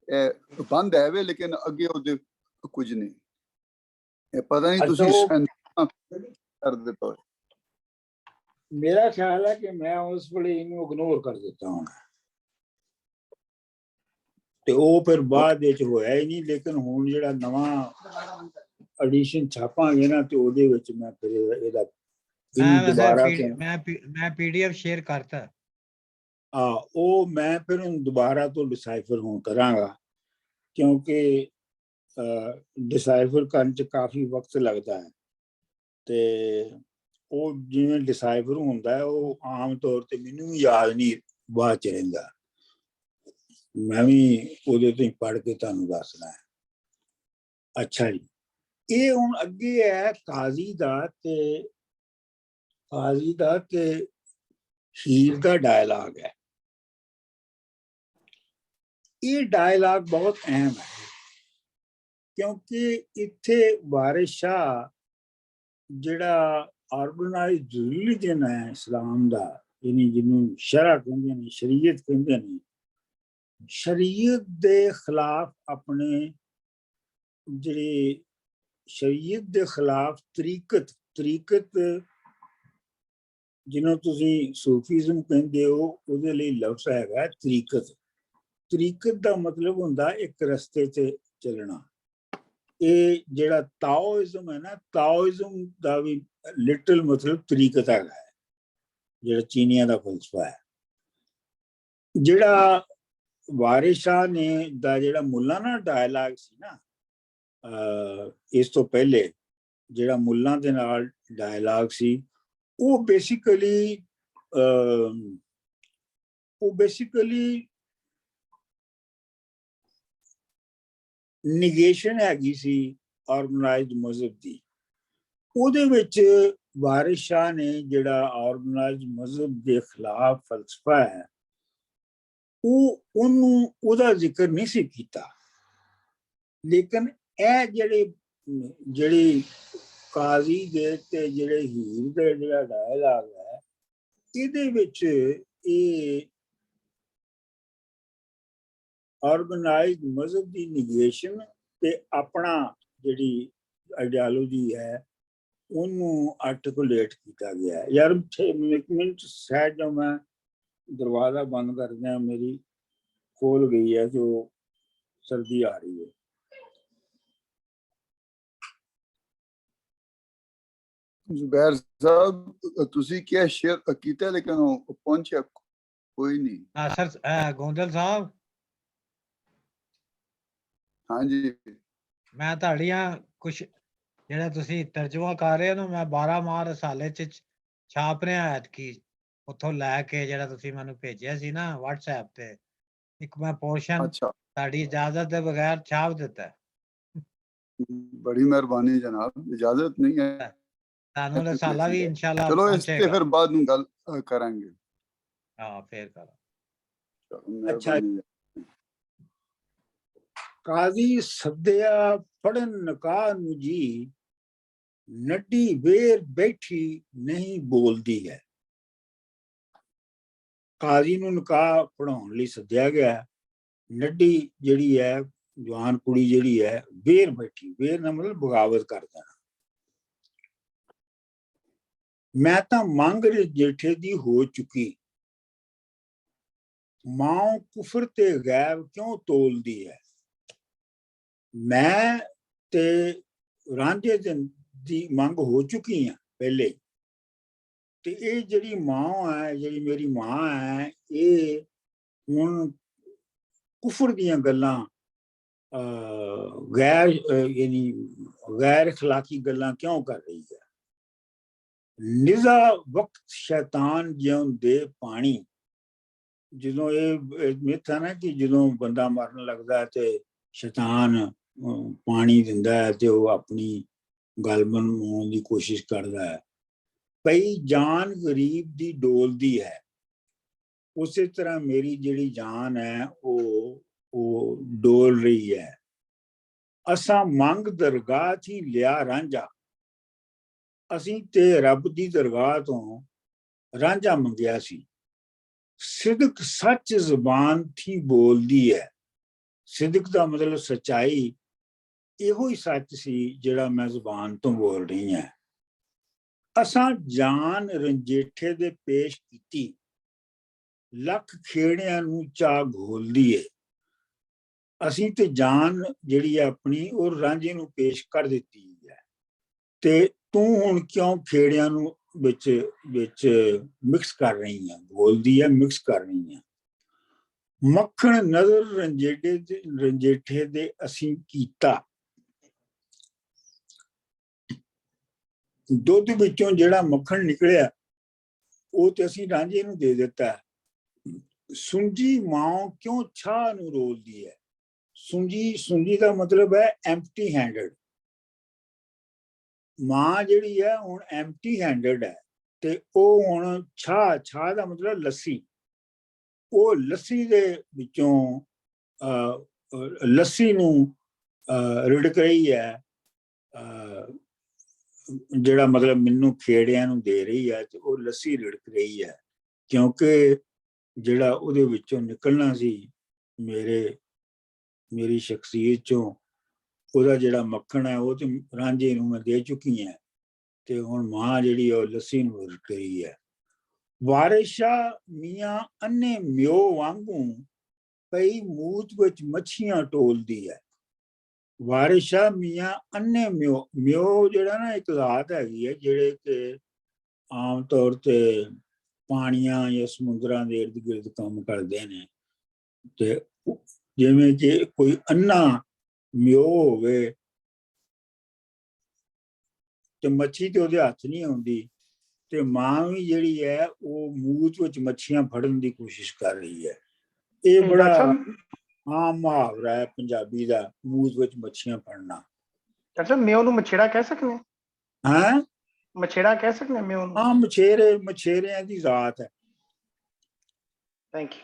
ਇਹ ਬੰਦ ਹੈ ਵੇ, ਲੇਕਿਨ ਅੱਗੇ ਉਹਦੇ ਕੁਝ ਨਹੀਂ। ਇਹ ਪਤਾ ਨਹੀਂ ਤੁਸੀਂ ਕਰ ਦਿੱਤਾ ਹੋਇਆ। ਮੇਰਾ ਖਿਆਲ ਹੈ ਕਿ ਮੈਂ ਉਸ ਵੇਲੇ ਇਹਨੂੰ ਇਗਨੋਰ ਕਰ ਦਿੱਤਾ ਹੋਣਾ, ਤੇ ਉਹ ਫਿਰ ਬਾਅਦ ਵਿੱਚ ਹੋਇਆ ਹੀ ਨਹੀਂ। ਲੇਕਿਨ ਹੁਣ ਜਿਹੜਾ ਨਵਾਂ ਐਡੀਸ਼ਨ ਛਾਪਾਂਗੇ ਨਾ, ਤੇ ਉਹਦੇ ਵਿੱਚ ਮੈਂ ਫਿਰ ਇਹਦਾ ਦੁਬਾਰਾ ਮੈਂ PDF ਸ਼ੇਅਰ ਕਰਤਾ। ਉਹ ਮੈਂ ਫਿਰ ਹੁਣ ਦੁਬਾਰਾ ਤੋਂ ਡਿਸਾਈਫਰ ਹੁਣ ਕਰਾਂਗਾ, ਕਿਉਂਕਿ ਡਿਸਾਈਫਰ ਕਰਨ 'ਚ ਕਾਫੀ ਵਕਤ ਲੱਗਦਾ ਹੈ। ਤੇ ਉਹ ਜਿਵੇਂ ਡਿਸਾਈਫਰ ਹੁੰਦਾ ਹੈ, ਉਹ ਆਮ ਤੌਰ ਤੇ ਮੈਨੂੰ ਵੀ ਯਾਦ ਨਹੀਂ ਬਾਅਦ 'ਚ ਰਹਿੰਦਾ। ਮੈਂ ਵੀ ਉਹਦੇ ਤੋਂ ਹੀ ਪੜ੍ਹ ਕੇ ਤੁਹਾਨੂੰ ਦੱਸਣਾ ਹੈ। ਅੱਛਾ ਜੀ, ਇਹ ਹੁਣ ਅੱਗੇ ਹੈ ਕਾਜ਼ੀ ਦਾ ਤੇ ਹੀਰ ਦਾ ਡਾਇਲਾਗ ਹੈ। ਇਹ ਡਾਇਲਾਗ ਬਹੁਤ ਅਹਿਮ ਹੈ, ਕਿਉਂਕਿ ਇੱਥੇ ਵਾਰਿਸ ਸ਼ਾਹ ਜਿਹੜਾ ਆਰਗੇਨਾਈਜ਼ਡ ਰਿਲੀਜਨ ਹੈ ਇਸਲਾਮ ਦਾ, ਯਾਨੀ ਜਿਹਨੂੰ ਸ਼ਰਅ ਕਹਿੰਦੇ ਨੇ, ਸ਼ਰੀਅਤ ਕਹਿੰਦੇ ਨੇ, ਸ਼ਰੀਅਤ ਦੇ ਖਿਲਾਫ ਆਪਣੇ ਜਿਹੜੇ ਸ਼ਰੀਅਤ ਦੇ ਖਿਲਾਫ ਤਰੀਕਤ ਜਿਹਨੂੰ ਤੁਸੀਂ ਸੂਫੀਜ਼ਮ ਕਹਿੰਦੇ ਹੋ, ਉਹਦੇ ਲਈ ਲਫ਼ਜ਼ ਹੈਗਾ ਤਰੀਕਤ ਦਾ ਮਤਲਬ ਹੁੰਦਾ ਇੱਕ ਰਸਤੇ ਤੇ ਚੱਲਣਾ। ਇਹ ਜਿਹੜਾ ਤਾਓਇਜ਼ਮ ਹੈ ਨਾ, ਤਾਓਇਜ਼ਮ ਦਾ ਵੀ ਲਿਟਲ ਮਤਲਬ ਤਰੀਕਤ ਹੈਗਾ ਹੈ। ਜਿਹੜਾ ਚੀਨੀਆਂ ਦਾ ਫਲਸਫਾ ਹੈ। ਜਿਹੜਾ ਵਾਰਿਸ ਸ਼ਾਹ ਨੇ ਦਾ ਜਿਹੜਾ ਮੁੱਲਾਂ ਨਾਲ ਡਾਇਲਾਗ ਸੀ ਨਾ, ਇਸ ਤੋਂ ਪਹਿਲੇ ਜਿਹੜਾ ਮੁੱਲਾਂ ਦੇ ਨਾਲ ਡਾਇਲਾਗ ਸੀ, ਉਹ ਬੇਸਿਕਲੀ ਨਿਗੇਸ਼ਨ ਹੈਗੀ ਸੀ ਆਰਗੇਨਾਈਜ਼ਡ ਮਜ਼ਹਬ ਦੀ। ਉਹਦੇ ਵਿੱਚ ਵਾਰਿਸ ਸ਼ਾਹ ਨੇ ਜਿਹੜਾ ਆਰਗੇਨਾਈਜ਼ਡ ਮਜ਼ਹਬ ਦੇ ਖਿਲਾਫ ਫਲਸਫਾ ਹੈ, ਉਹਦਾ ਜ਼ਿਕਰ ਨਹੀਂ ਸੀ ਕੀਤਾ। ਲੇਕਿਨ ਇਹ ਜਿਹੜੀ ਕਾਜ਼ੀ ਦੇ ਤੇ ਜਿਹੜੇ ਹੀਰ ਦੇ ਜਿਹੜਾ ਡਾਇਲਾਗ ਹੈ, ਇਹਦੇ ਵਿੱਚ ਇਹ ਆਰਗੇਨਾਈਜ਼ਡ ਮਜ਼ਹਬ ਦੀ ਨਿਗੇਸ਼ਨ ਤੇ ਆਪਣਾ ਜਿਹੜੀ ਆਈਡੀਓਲੋਜੀ ਹੈ ਉਹਨੂੰ ਆਰਟੀਕੂਲੇਟ ਕੀਤਾ ਗਿਆ ਹੈ। ਯਾਰ ਇੱਕ ਮਿੰਟ ਸਹਿਜ, ਜੋ ਮੈਂ ਦਰਵਾਜ਼ਾ ਬੰਦ ਕਰ ਦਿਆਂ, ਮੇਰੀ ਖੋਲ ਗਈ ਹੈ ਜੋ ਸਰਦੀ ਆ ਰਹੀ ਹੈ। ਜ਼ੁਬੈਰ ਸਾਹਿਬ ਤੁਸੀਂ ਕੀ ਸ਼ੇਅਰ ਕੀਤਾ, ਲੇਕਿਨ ਉਹ ਪਹੁੰਚਿਆ ਕੋਈ ਨਹੀਂ। ਸਰ ਗੋਂਦਲ ਸਾਹਿਬ, ਹਾਂਜੀ ਮੈਂ ਤੁਹਾਡੀਆਂ ਕੁਝ ਜਿਹੜਾ ਤੁਸੀਂ ਤਰਜਮਾ ਕਰ ਰਹੇ ਹੋ ਨਾ, ਮੈਂ 12 ਮਾਹ ਰਸਾਲੇ ਚ ਛਾਪ ਰਿਹਾ ਐਤਕੀ, ਉੱਥੋਂ ਲੈ ਕੇ ਜਿਹੜਾ ਤੁਸੀਂ ਮੈਨੂੰ ਭੇਜਿਆ ਸੀ ਨਾ WhatsApp ਤੇ, ਇੱਕ ਮੈਂ ਪੋਰਸ਼ਨ ਅੱਛਾ, ਤੁਹਾਡੀ ਇਜਾਜ਼ਤ ਦੇ ਬਗੈਰ ਛਾਪ ਦਿੱਤਾ। ਬੜੀ ਮਿਹਰਬਾਨੀ ਜਨਾਬ, ਇਜਾਜ਼ਤ ਨਹੀਂ ਹੈ ਤੁਹਾਨੂੰ ਰਸਾਲਾ ਵੀ ਇਨਸ਼ਾਅੱਲਾ ਚਲੋ ਇਸ ਤੇ ਫਿਰ ਬਾਅਦ ਨੂੰ ਗੱਲ ਕਰਾਂਗੇ। ਹਾਂ ਫੇਰ ਕਰਾਂ। ਅੱਛਾ, ਕਾਜ਼ੀ ਸੱਦਿਆ ਪੜਨ ਨਿਕਾਹ ਨੂੰ ਜੀ, ਨੱਡੀ ਵੇਰ ਬੈਠੀ ਨਹੀਂ ਬੋਲਦੀ ਹੈ। ਕਾਜ਼ੀ ਨੂੰ ਨਿਕਾਹ ਪੜਾਉਣ ਲਈ ਸੱਦਿਆ ਗਿਆ। ਨੱਡੀ ਜਿਹੜੀ ਹੈ, ਜਵਾਨ ਕੁੜੀ ਜਿਹੜੀ ਹੈ, ਵੇਰ ਬੈਠੀ, ਵੇਰ ਦਾ ਮਤਲਬ ਬਗਾਵਤ ਕਰ ਦੇਣਾ। ਮੈਂ ਤਾਂ ਮੰਗ ਜੇਠੇ ਦੀ ਹੋ ਚੁੱਕੀ, ਮਾਂ ਕੁਫਰ ਤੇ ਗੈਬ ਕਿਉਂ ਤੋਲਦੀ ਹੈ। ਮੈਂ ਤੇ ਰਾਂਝੇ ਦੀ ਮੰਗ ਹੋ ਚੁੱਕੀ ਆ ਪਹਿਲੇ, ਤੇ ਇਹ ਜਿਹੜੀ ਮਾਂ ਹੈ, ਜਿਹੜੀ ਮੇਰੀ ਮਾਂ ਹੈ, ਇਹ ਹੁਣ ਕੁਫਰ ਦੀਆਂ ਗੱਲਾਂ, ਗੈਰ ਅਖਲਾਕੀ ਗੱਲਾਂ ਕਿਉਂ ਕਰ ਰਹੀ ਹੈ। ਨਿਜ਼ਾ ਵਕਤ ਸ਼ੈਤਾਨ ਜਿਉਂਦੇ ਪਾਣੀ, ਜਦੋਂ ਇਹ ਮਿੱਥ ਹੈ ਨਾ ਕਿ ਜਦੋਂ ਬੰਦਾ ਮਰਨ ਲੱਗਦਾ ਤੇ ਸ਼ੈਤਾਨ ਪਾਣੀ ਦਿੰਦਾ ਹੈ ਤੇ ਉਹ ਆਪਣੀ ਗੱਲ ਮਨਾਉਣ ਦੀ ਕੋਸ਼ਿਸ਼ ਕਰਦਾ ਹੈ। ਪਈ ਜਾਨ ਗਰੀਬ ਦੀ ਡੋਲਦੀ ਹੈ, ਉਸੇ ਤਰ੍ਹਾਂ ਮੇਰੀ ਜਿਹੜੀ ਜਾਨ ਹੈ ਉਹ ਡੋਲ ਰਹੀ ਹੈ। ਅਸਾਂ ਮੰਗ ਦਰਗਾਹ ਥੀ ਲਿਆ ਰਾਂਝਾ, ਅਸੀਂ ਤੇ ਰੱਬ ਦੀ ਦਰਗਾਹ ਤੋਂ ਰਾਂਝਾ ਮੰਗਿਆ ਸੀ। ਸਿਦਕ ਸੱਚ ਜ਼ੁਬਾਨ ਥੀ ਬੋਲਦੀ ਹੈ, ਸਿਦਕ ਦਾ ਮਤਲਬ ਸੱਚਾਈ, ਇਹੋ ਹੀ ਸੱਚ ਸੀ ਜਿਹੜਾ ਮੈਂ ਜ਼ੁਬਾਨ ਤੋਂ ਬੋਲ ਰਹੀ ਹਾਂ। ਅਸਾਂ ਜਾਨ ਰੰਜੇਠੇ ਦੇ ਪੇਸ਼ ਕੀਤੀ, ਲੱਖ ਖੇੜਿਆਂ ਨੂੰ ਚਾਹ ਘੋਲਦੀ ਏ। ਅਸੀਂ ਤੇ ਜਾਨ ਜਿਹੜੀ ਹੈ ਆਪਣੀ ਉਹ ਰਾਂਝੇ ਨੂੰ ਪੇਸ਼ ਕਰ ਦਿੱਤੀ ਹੈ, ਤੇ ਤੂੰ ਹੁਣ ਕਿਉਂ ਖੇੜਿਆਂ ਨੂੰ ਵਿੱਚ ਮਿਕਸ ਕਰ ਰਹੀ ਹੈ, ਘੋਲਦੀ ਹੈ, ਮਿਕਸ ਕਰ ਰਹੀ ਹੈ। ਮੱਖਣ ਨਜ਼ਰ ਰੰਜੇਠੇ ਦੇ ਅਸੀਂ ਕੀਤਾ, ਦੁੱਧ ਵਿੱਚੋਂ ਜਿਹੜਾ ਮੱਖਣ ਨਿਕਲਿਆ ਉਹ ਤੇ ਅਸੀਂ ਰਾਂਝੇ ਨੂੰ ਦੇ ਦਿੱਤਾ। ਸੁੰਜੀ ਮਾਂ ਕਿਉਂ ਛਾਹ ਨੂੰ ਰੋਲਦੀ ਹੈ। ਸੁੰਜੀ ਦਾ ਮਤਲਬ ਹੈ ਐਮਪਟੀ ਹੈਂਡਡ। ਮਾਂ ਜਿਹੜੀ ਹੈ ਹੁਣ ਐਮਪਟੀ ਹੈਂਡਡ ਹੈ, ਤੇ ਉਹ ਹੁਣ ਛਾਹ ਦਾ ਮਤਲਬ ਲੱਸੀ, ਉਹ ਲੱਸੀ ਦੇ ਵਿੱਚੋਂ ਲੱਸੀ ਨੂੰ ਰਿੜਕ ਰਹੀ ਹੈ, ਜਿਹੜਾ ਮਤਲਬ ਮੈਨੂੰ ਖੇੜਿਆਂ ਨੂੰ ਦੇ ਰਹੀ ਹੈ, ਤੇ ਉਹ ਲੱਸੀ ਰਿੜਕ ਰਹੀ ਹੈ, ਕਿਉਂਕਿ ਜਿਹੜਾ ਉਹਦੇ ਵਿੱਚੋਂ ਨਿਕਲਣਾ ਸੀ ਮੇਰੀ ਸ਼ਖਸੀਅਤ ਚੋਂ, ਉਹਦਾ ਜਿਹੜਾ ਮੱਖਣ ਹੈ ਉਹ ਤੇ ਰਾਂਝੇ ਨੂੰ ਮੈਂ ਦੇ ਚੁੱਕੀ ਹਾਂ, ਤੇ ਹੁਣ ਮਾਂ ਜਿਹੜੀ ਉਹ ਲੱਸੀ ਨੂੰ ਰਿੜਕ ਰਹੀ ਹੈ। ਵਾਰਿਸ ਸ਼ਾਹ ਮੀਆਂ ਅੰਨੇ ਮਿਓ ਵਾਂਗੂ ਪਈ ਮੂਤ ਵਿੱਚ ਮੱਛੀਆਂ ਟੋਲਦੀ ਹੈ। ਵਾਰਿਸ ਸ਼ਾਹ ਮੀਆਂ ਅੰਨੇ ਮਿਓ ਜਿਹੜਾ ਨਾ ਇੱਕ ਜ਼ਾਤ ਹੈਗੀ ਹੈ ਜਿਹੜੇ ਕਿ ਆਮ ਤੌਰ ਤੇ ਪਾਣੀਆਂ ਜਾਂ ਸਮੁੰਦਰਾਂ ਦੇ ਇਰਦ ਗਿਰਦ ਕੰਮ ਕਰਦੇ ਨੇ। ਤੇ ਜਿਵੇਂ ਕਿ ਕੋਈ ਅੰਨਾ ਮਿਓ ਹੋਵੇ ਤੇ ਮੱਛੀ ਤੇ ਉਹਦੇ ਹੱਥ ਨਹੀਂ ਆਉਂਦੀ, ਤੇ ਮਾਂ ਵੀ ਜਿਹੜੀ ਹੈ ਉਹ ਮੂਤ ਵਿੱਚ ਮੱਛੀਆਂ ਫੜਨ ਦੀ ਕੋਸ਼ਿਸ਼ ਕਰ ਰਹੀ ਹੈ। ਇਹ ਬੜਾ ਆਮ ਮੁਹਾਵਰਾ ਹੈ ਪੰਜਾਬੀ ਦਾ, ਮੂਤ ਵਿੱਚ ਮੱਛੀਆਂ ਫੜਨਾ। ਡਾਕਟਰ ਸਾਹਿਬ ਮਿਓ ਨੂੰ ਮਛੇੜਾ ਕਹਿ ਸਕਦੇ ਹਾਂ? ਹੈ ਮਛੇੜਾ ਕਹਿ ਸਕਦੇ ਹਾਂ ਮਿਓ ਨੂੰ? ਹਾਂ, ਮਛੇਰਿਆਂ ਦੀ ਜ਼ਾਤ ਹੈ। Thank you.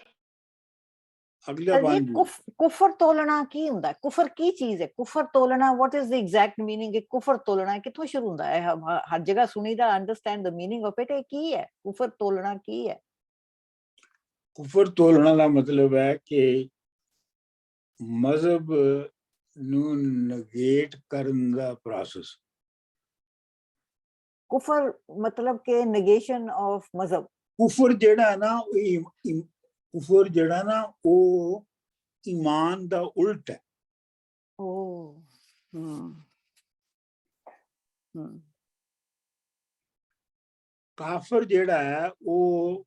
ਅਗਲਾ ਸਰ ਜੀ ਬਣ ਜੀ। ਕੁਫਰ ਤੋਲਣਾ ਕੀ ਹੁੰਦਾ ਹੈ? ਕੁਫਰ ਕੀ ਚੀਜ਼ ਹੈ? ਕੁਫਰ ਤੋਲਣਾ, what is the exact meaning? ਇਹ ਕੁਫਰ ਤੋਲਣਾ ਕਿੱਥੋਂ ਸ਼ੁਰੂ ਹੁੰਦਾ ਹੈ? ਹਰ ਜਗ੍ਹਾ ਸੁਣੀਦਾ, understand the meaning of it. ਇਹ ਕੀ ਹੈ? ਕੁਫਰ ਤੋਲਣਾ ਕੀ ਹੈ? ਕੁਫਰ ਤੋਲਣਾ ਦਾ ਮਤਲਬ ਹੈ ਕਿ ਮਜ਼ਹਬ ਨੂੰ ਨਗੇਟ ਕਰਨ ਦਾ ਪ੍ਰੋਸੈਸ। ਕੁਫਰ ਮਤਲਬ ਕਿ ਨੇਗੇਸ਼ਨ ਆਫ ਮਜ਼ਹਬ। ਕੁਫਰ ਜਿਹੜਾ ਨਾ ਕੁਫਰ ਜਿਹੜਾ ਨਾ ਉਹ ਈਮਾਨ ਦਾ ਉਲਟ ਹੈ। ਓ ਕਾਫਰ ਜਿਹੜਾ ਹੈ ਉਹ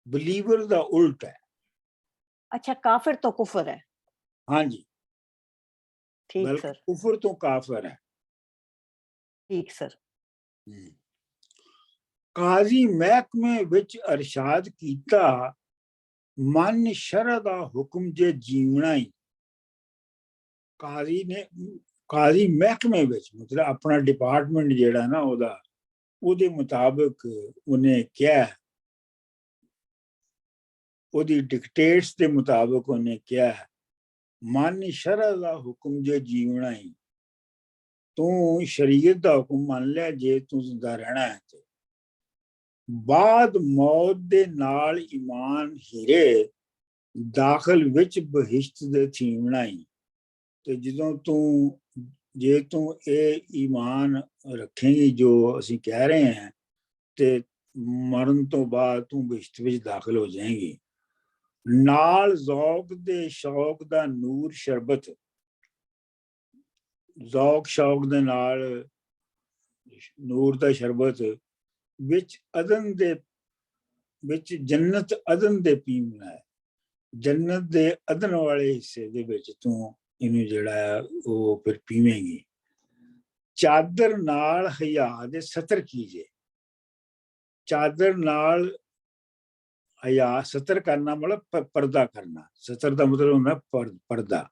ਬਲੀਵਰ ਦਾ ਉਲਟ ਹੈ। ਅੱਛਾ, ਕਾਫਿਰ ਤੋਂ ਕੁਫਰ ਹੈ। ਹਾਂਜੀ, ਠੀਕ ਬਲਕਿ ਸਰ, ਕੁਫਰ ਤੋਂ ਕਾਫਰ ਹੈ। ਠੀਕ ਸਰ। ਕਾਜ਼ੀ ਮਹਿਕਮੇ ਵਿੱਚ ਅਰਸ਼ਾਦ ਕੀਤਾ, ਮਨ ਸ਼ਰਅ ਦਾ ਹੁਕਮ ਜੇ ਜੀਵਣਾ ਹੀ। ਕਾਜ਼ੀ ਮਹਿਕਮੇ ਵਿੱਚ ਮਤਲਬ ਆਪਣਾ ਡਿਪਾਰਟਮੈਂਟ ਜਿਹੜਾ ਨਾ ਉਹਦੇ ਮੁਤਾਬਕ ਉਹਨੇ ਕਿਹਾ, ਉਹਦੀ ਡਿਕਟੇਟਸ ਦੇ ਮੁਤਾਬਕ ਉਹਨੇ ਕਿਹਾ, ਮਨ ਸ਼ਰਅ ਦਾ ਹੁਕਮ ਜੇ ਜੀਵਣਾ ਹੀ। ਤੂੰ ਸ਼ਰੀਅਤ ਦਾ ਹੁਕਮ ਮੰਨ ਲਿਆ ਜੇ ਤੂੰ ਜ਼ਿੰਦਾ ਰਹਿਣਾ ਹੈ ਤੇ ਬਾਅਦ ਮੌਤ ਦੇ ਨਾਲ ਈਮਾਨ ਹੀਰੇ ਦਾਖਲ ਵਿੱਚ ਬਹਿਸ਼ਤ ਦੇ ਥੀਮਣਾ ਹੀ। ਤੇ ਜੇ ਤੂੰ ਇਹ ਈਮਾਨ ਰੱਖੇਂਗੀ ਜੋ ਅਸੀਂ ਕਹਿ ਰਹੇ ਹਾਂ, ਤੇ ਮਰਨ ਤੋਂ ਬਾਅਦ ਤੂੰ ਬਹਿਸ਼ਤ ਵਿੱਚ ਦਾਖਲ ਹੋ ਜਾਏਂਗੀ। ਨਾਲ ਜ਼ੌਕ ਦੇ ਸ਼ੌਕ ਦਾ ਨੂਰ ਸ਼ਰਬਤ, ਜ਼ੌਕ ਸ਼ੌਕ ਦੇ ਨਾਲ ਨੂਰ ਦਾ ਸ਼ਰਬਤ ਵਿੱਚ ਜੰਨਤ ਅਦਨ ਦੇ ਪੀਣਾ ਹੈ। ਜੰਨਤ ਦੇ ਅਦਨ ਵਾਲੇ ਹਿੱਸੇ ਦੇ ਵਿੱਚ ਤੂੰ ਇਹਨੂੰ ਜਿਹੜਾ ਉਹ ਫਿਰ ਪੀਵੇਂਗੀ। ਚਾਦਰ ਨਾਲ ਹਯਾ ਦੇ ਸਤਰ ਕੀਜੇ। ਚਾਦਰ ਨਾਲ ਹਯਾ, ਸਤਰ ਕਰਨਾ ਮਤਲਬ ਪਰਦਾ ਕਰਨਾ। ਸਤਰ ਦਾ ਮਤਲਬ ਹੁੰਦਾ ਪਰਦਾ।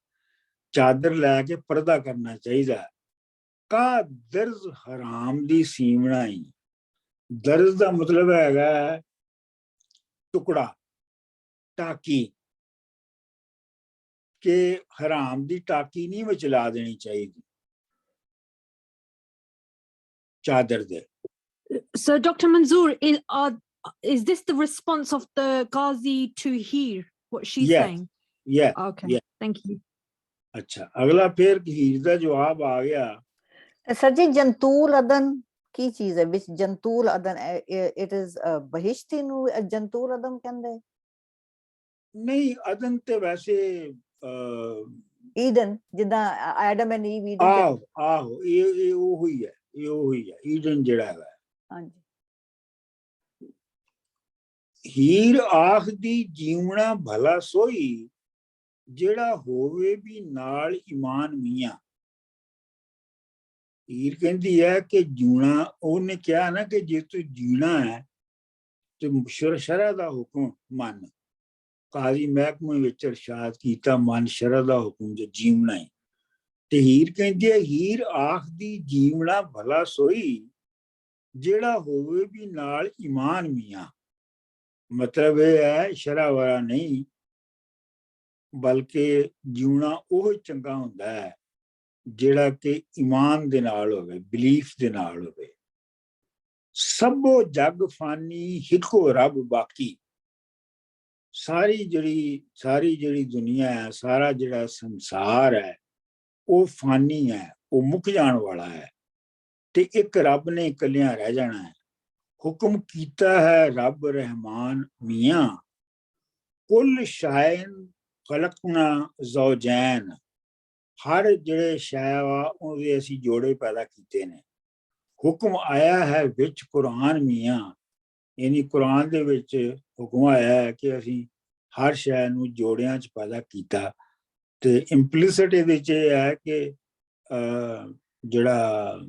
ਚਾਦਰ ਲੈ ਕੇ ਪਰਦਾ ਕਰਨਾ ਚਾਹੀਦਾ। ਕਾ ਦਰਜ਼ ਹਰਾਮ ਦੀ ਸੀਮਣਾ ਹੀ। ਦਰਜ਼ ਦਾ ਮਤਲਬ ਹੈਗਾ ਟੁਕੜਾ, ਟਾਕੀ, ਕਿ ਹਰਾਮ ਦੀ ਟਾਕੀ ਨਹੀਂ ਵਿੱਚ ਲਾ ਦੇਣੀ ਚਾਹੀਦੀ ਚਾਦਰ ਦੇ। So, Dr. Manzoor, is this the response of the Qazi to hear what she's saying? Yeah. Okay, yeah. thank you. ਅੱਛਾ, ਅਗਲਾ ਫਿਰ ਹੀਰ ਦਾ ਜਵਾਬ ਆ ਗਿਆ। ਸਰ ਜੀ, ਜੰਤੂਲ ਅਦਨ ਕੀ ਚੀਜ਼ ਹੈ? ਵਿੱਚ ਜੰਤੂਲ ਅਦਨ, ਇਟ ਇਜ਼ ਬਹਿਸ਼ਤੀ ਨੂੰ ਜੰਤੂਲ ਅਦਨ ਕਹਿੰਦੇ? ਨਹੀਂ, ਅਦਨ ਤੇ ਵੈਸੇ ਈਡਨ, ਜਿੱਦਾਂ ਐਡਮ ਐਂਡ ਈਵ ਈਡਨ। ਆਹੋ ਇਹ ਉਹੀ ਹੈ ਈਡਨ ਜਿਹੜਾ ਹੈ। ਹਾਂਜੀ। ਹੀਰ ਆਖਦੀ ਜੀਵਣਾ ਭਲਾ ਸੋਈ, ਜਿਹੜਾ ਹੋਵੇ ਵੀ ਨਾਲ ਈਮਾਨ ਮੀਆਂ। ਹੀਰ ਕਹਿੰਦੀ ਹੈ ਕਿ ਜੂਣਾ, ਉਹਨੇ ਕਿਹਾ ਨਾ ਕਿ ਜੇ ਤੂੰ ਜੀਣਾ ਹੈ ਤੇ ਸ਼ਰਅ ਦਾ ਹੁਕਮ ਮੰਨ। ਕਾਜ਼ੀ ਮਹਿਕਮੇ ਵਿੱਚ ਇਰਸ਼ਾਦ ਕੀਤਾ, ਮਨ ਸ਼ਰਅ ਦਾ ਹੁਕਮ ਜੇ ਜੀਵਣਾ ਹੈ। ਤੇ ਹੀਰ ਕਹਿੰਦੀ ਹੈ, ਹੀਰ ਆਖਦੀ ਜੀਵਣਾ ਭਲਾ ਸੋਈ, ਜਿਹੜਾ ਹੋਵੇ ਵੀ ਨਾਲ ਈਮਾਨ ਮੀਆਂ। ਮਤਲਬ ਇਹ ਹੈ ਸ਼ਰਅ ਵਾਲਾ ਨਹੀਂ, ਬਲਕਿ ਜਿਉਣਾ ਉਹ ਚੰਗਾ ਹੁੰਦਾ ਹੈ ਜਿਹੜਾ ਕਿ ਈਮਾਨ ਦੇ ਨਾਲ ਹੋਵੇ, ਬਿਲੀਫ ਦੇ ਨਾਲ ਹੋਵੇ। ਸਭੋ ਜਗ ਫਾਨੀ ਹਿਕੋ ਰੱਬ ਬਾਕੀ। ਸਾਰੀ ਜਿਹੜੀ ਦੁਨੀਆ ਹੈ, ਸਾਰਾ ਜਿਹੜਾ ਸੰਸਾਰ ਹੈ, ਉਹ ਫਾਨੀ ਹੈ, ਉਹ ਮੁੱਕ ਜਾਣ ਵਾਲਾ ਹੈ, ਤੇ ਇੱਕ ਰੱਬ ਨੇ ਇਕੱਲਿਆਂ ਰਹਿ ਜਾਣਾ ਹੈ। ਹੁਕਮ ਕੀਤਾ ਹੈ ਰੱਬ ਰਹਿਮਾਨ ਮੀਆਂ, ਕੁੱਲ ਸ਼ਾਇਨ ਖਲਕਨਾ ਜ਼ੌਜੈਨ। ਹਰ ਜਿਹੜੇ ਸ਼ੈ ਵਾ ਉਹਦੇ ਅਸੀਂ ਜੋੜੇ ਪੈਦਾ ਕੀਤੇ ਨੇ। ਹੁਕਮ ਆਇਆ ਹੈ ਵਿੱਚ ਕੁਰਾਨ ਮੀਆਂ, ਯਾਨੀ ਕੁਰਾਨ ਦੇ ਵਿੱਚ ਹੁਕਮ ਆਇਆ ਹੈ ਕਿ ਅਸੀਂ ਹਰ ਸ਼ੈ ਨੂੰ ਜੋੜਿਆਂ 'ਚ ਪੈਦਾ ਕੀਤਾ, ਤੇ ਇੰਪਲਿਸਿਟ ਇਹਦੇ 'ਚ ਇਹ ਹੈ ਕਿ ਜਿਹੜਾ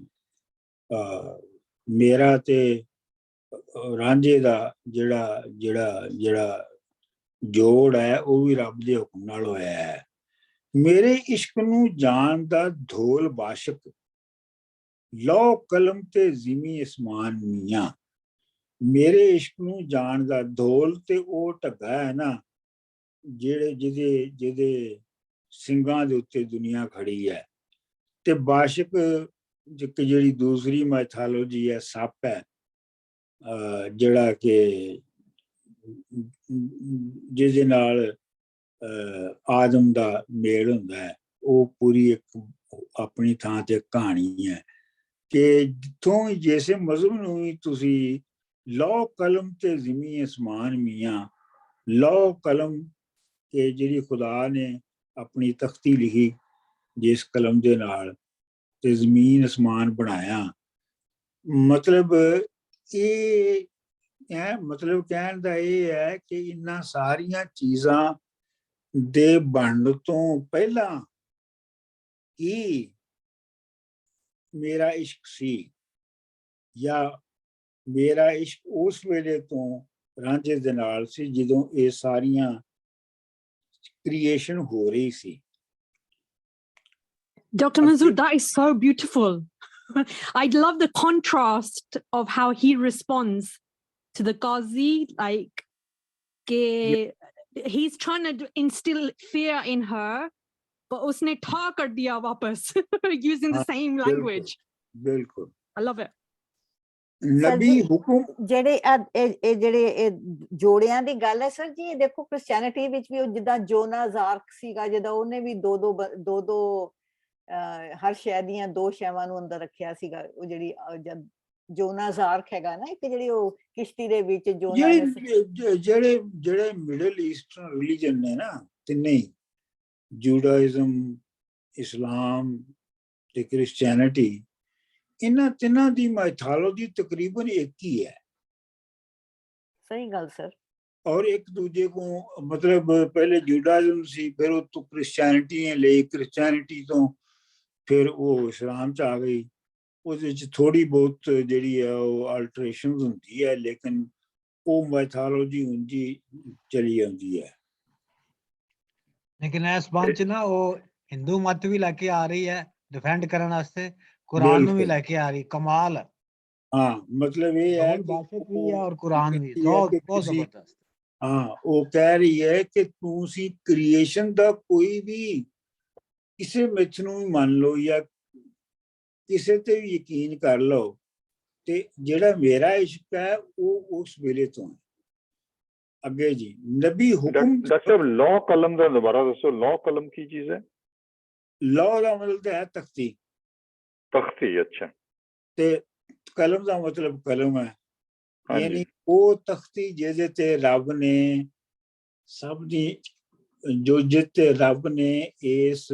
ਮੇਰਾ ਤੇ ਰਾਂਝੇ ਦਾ ਜਿਹੜਾ ਜੋੜ ਹੈ ਉਹ ਵੀ ਰੱਬ ਦੇ ਹੁਕਮ ਨਾਲ ਹੋਇਆ ਹੈ। ਮੇਰੇ ਇਸ਼ਕ ਨੂੰ ਜਾਣ ਦਾ ਧੋਲ ਬਾਸ਼ਕ, ਲੋ ਕਲਮ ਤੇ ਜ਼ਿਮੀ ਅਸਮਾਨ ਮੀਆਂ। ਮੇਰੇ ਇਸ਼ਕ ਨੂੰ ਜਾਣ ਦਾ ਧੋਲ ਤੇ ਉਹ ਢੱਗਾ ਹੈ ਨਾ ਜਿਹਦੇ ਸਿੰਘਾਂ ਦੇ ਉੱਤੇ ਦੁਨੀਆ ਖੜੀ ਹੈ, ਤੇ ਬਾਸ਼ਕ ਜਿਹੜੀ ਦੂਸਰੀ ਮੈਥਾਲੋਜੀ ਹੈ, ਸੱਪ ਹੈ, ਜਿਹੜਾ ਕਿ ਜਿਹਦੇ ਨਾਲ ਆਦਮ ਦਾ ਮੇਲ ਹੁੰਦਾ ਹੈ, ਉਹ ਪੂਰੀ ਇੱਕ ਆਪਣੀ ਥਾਂ ਤੇ ਕਹਾਣੀ ਹੈ ਕਿ ਜਿੱਥੋਂ ਜੈਸੇ ਮਜ਼ਹਬ ਨੂੰ ਵੀ ਤੁਸੀਂ ਲੋ ਕਲਮ ਤੇ ਜ਼ਿਮੀ ਅਸਮਾਨ ਮੀਆਂ, ਲੋ ਕਲਮ ਕਿ ਜਿਹੜੀ ਖੁਦਾ ਨੇ ਆਪਣੀ ਤਖਤੀ ਲਿਖੀ ਜਿਸ ਕਲਮ ਦੇ ਨਾਲ, ਤੇ ਜ਼ਮੀਨ ਅਸਮਾਨ ਬਣਾਇਆ। ਮਤਲਬ ਇਹ ਮਤਲਬ ਕਹਿਣ ਦਾ ਇਹ ਹੈ ਕਿ ਇਹਨਾਂ ਸਾਰੀਆਂ ਚੀਜ਼ਾਂ ਦੇ ਬਣਨ ਤੋਂ ਪਹਿਲਾਂ ਹੀ ਮੇਰਾ ਇਸ਼ਕ ਸੀ, ਜਾਂ ਮੇਰਾ ਇਸ਼ਕ ਉਸ ਵੇਲੇ ਤੋਂ ਰਾਂਝੇ ਦੇ ਨਾਲ ਸੀ ਜਦੋਂ ਇਹ ਸਾਰੀਆਂ ਕ੍ਰੀਏਸ਼ਨ ਹੋ ਰਹੀ ਸੀ। Dr. Manzoor, that is so beautiful. I love the contrast of how he responds to the Qazi, like he's trying to instill fear in her, but usne tha kar diya wapas using the same language. ਬਿਲਕੁਲ I love it. ਨਬੀ ਹੁਕਮ ਜਿਹੜੇ ਜੋੜਿਆਂ ਦੀ ਗੱਲ ਹੈ sir ਜੀ, ਇਹ ਦੇਖੋ ਕ੍ਰਿਸਚੈਨਿਟੀ ਵਿੱਚ ਵੀ ਜਿੱਦਾਂ ਜੋਨਾ ਜ਼ਾਰਕ ਸੀਗਾ, ਜਿੱਦਾਂ ਉਹਨੇ ਵੀ ਦੋ ਹਰ ਸ਼ੈ ਦੀਆਂ ਦੋ ਸ਼ੈਵਾਂ ਨੂੰ ਅੰਦਰ ਰੱਖਿਆ ਸੀਗਾ। ਉਹ ਜਿਹੜੀ ਜੋਨਾ ਜ਼ਾਰਕ ਹੈਗਾ ਨਾ, ਇੱਕ ਜਿਹੜੀ ਉਹ ਕਿਸ਼ਤੀ ਦੇ ਵਿੱਚ ਜਿਹੜੇ ਮਿਡਲ ਈਸਟਰਨ ਰਿਲੀਜਨ ਨੇ ਨਾ ਤਿੰਨੇ ਹੀ, ਜੂਡਾਇਜ਼ਮ, ਇਸਲਾਮ ਤੇ ਕ੍ਰਿਸਚੈਨਿਟੀ, ਇਹਨਾਂ ਤਿੰਨਾਂ ਦੀ ਮਾਈਥੋਲੋਜੀ ਤਕਰੀਬਨ ਇੱਕ ਹੀ ਹੈ। ਸਹੀ ਗੱਲ ਸਰ। ਔਰ ਇੱਕ ਦੂਜੇ को मतलब पहले जूडाइज्म ਸੀ, ਫਿਰ ਉਹ ਤੋਂ ਕ੍ਰਿਸਚੈਨਿਟੀ ਨੇ ਲਈ, ਕ੍ਰਿਸਚੈਨਿਟੀ ਤੋਂ ਫਿਰ ਉਹ ਇਸਲਾਮ 'ਚ ਆ ਗਈ। ਉਹਦੇ 'ਚ ਥੋੜੀ ਬਹੁਤ ਜਿਹੜੀ ਹੈ ਉਹ ਅਲਟਰੇਸ਼ਨ ਹੁੰਦੀ ਹੈ, ਲੇਕਿਨ ਉਹ ਮਾਈਥੋਲੋਜੀ ਉਂਝੀ ਚਲੀ ਆਉਂਦੀ ਹੈ। ਲੇਕਿਨ ਇਸ ਬਾਤ 'ਚ ਨਾ ਉਹ ਹਿੰਦੂ ਮਤ ਵੀ ਲੈ ਕੇ ਆ ਰਹੀ ਹੈ ਡਿਫੈਂਡ ਕਰਨ ਵਾਸਤੇ, ਕੁਰਾਨ ਨੂੰ ਵੀ ਲੈ ਕੇ ਆ ਰਹੀ। ਕਮਾਲ। ਹਾਂ, ਮਤਲਬ ਇਹ ਹੈ ਬਾਸ਼ਕ ਵੀ ਹੈ ਔਰ ਕੁਰਾਨ ਵੀ ਬਹੁਤ ਜ਼ਬਰਦਸਤ। ਹਾਂ, ਉਹ ਕਹਿ ਰਹੀ ਹੈ ਕਿ ਤੁਸੀਂ ਕ੍ਰੀਏਸ਼ਨ ਦਾ ਕੋਈ ਵੀ ਕਿਸੇ ਮਿੱਥ ਨੂੰ ਵੀ ਮੰਨ ਲਓ ਜਾਂ ਕਿਸੇ ਤੇ ਵੀ ਯਕੀਨ ਕਰ ਲਓ, ਤੇ ਜਿਹੜਾ ਮੇਰਾ ਇਸ਼ਕ ਹੈ ਉਹ ਉਸ ਵੇਲੇ ਤੋਂ ਹੈ। ਅੱਗੇ ਜੀ ਨਬੀ ਹੁਕਮ। ਡਾਕਟਰ ਸਾਹਿਬ ਲੌ ਕਲਮ ਦਾ ਦੁਬਾਰਾ ਦੱਸੋ, ਲੌ ਕਲਮ ਕੀ ਚੀਜ਼ ਹੈ? ਲੌ ਦਾ ਮਤਲਬ ਹੈ ਤਖਤੀ। ਤਖਤੀ, ਅੱਛਾ। ਤੇ ਕਲਮ ਦਾ ਮਤਲਬ ਕਲਮ ਹੈ, ਯਾਨੀ ਉਹ ਤਖਤੀ ਜਿਹਦੇ ਤੇ ਰੱਬ ਨੇ ਸਭ ਦੀ ਜੋ ਜਿੱਤੇ ਰੱਬ ਨੇ ਇਸ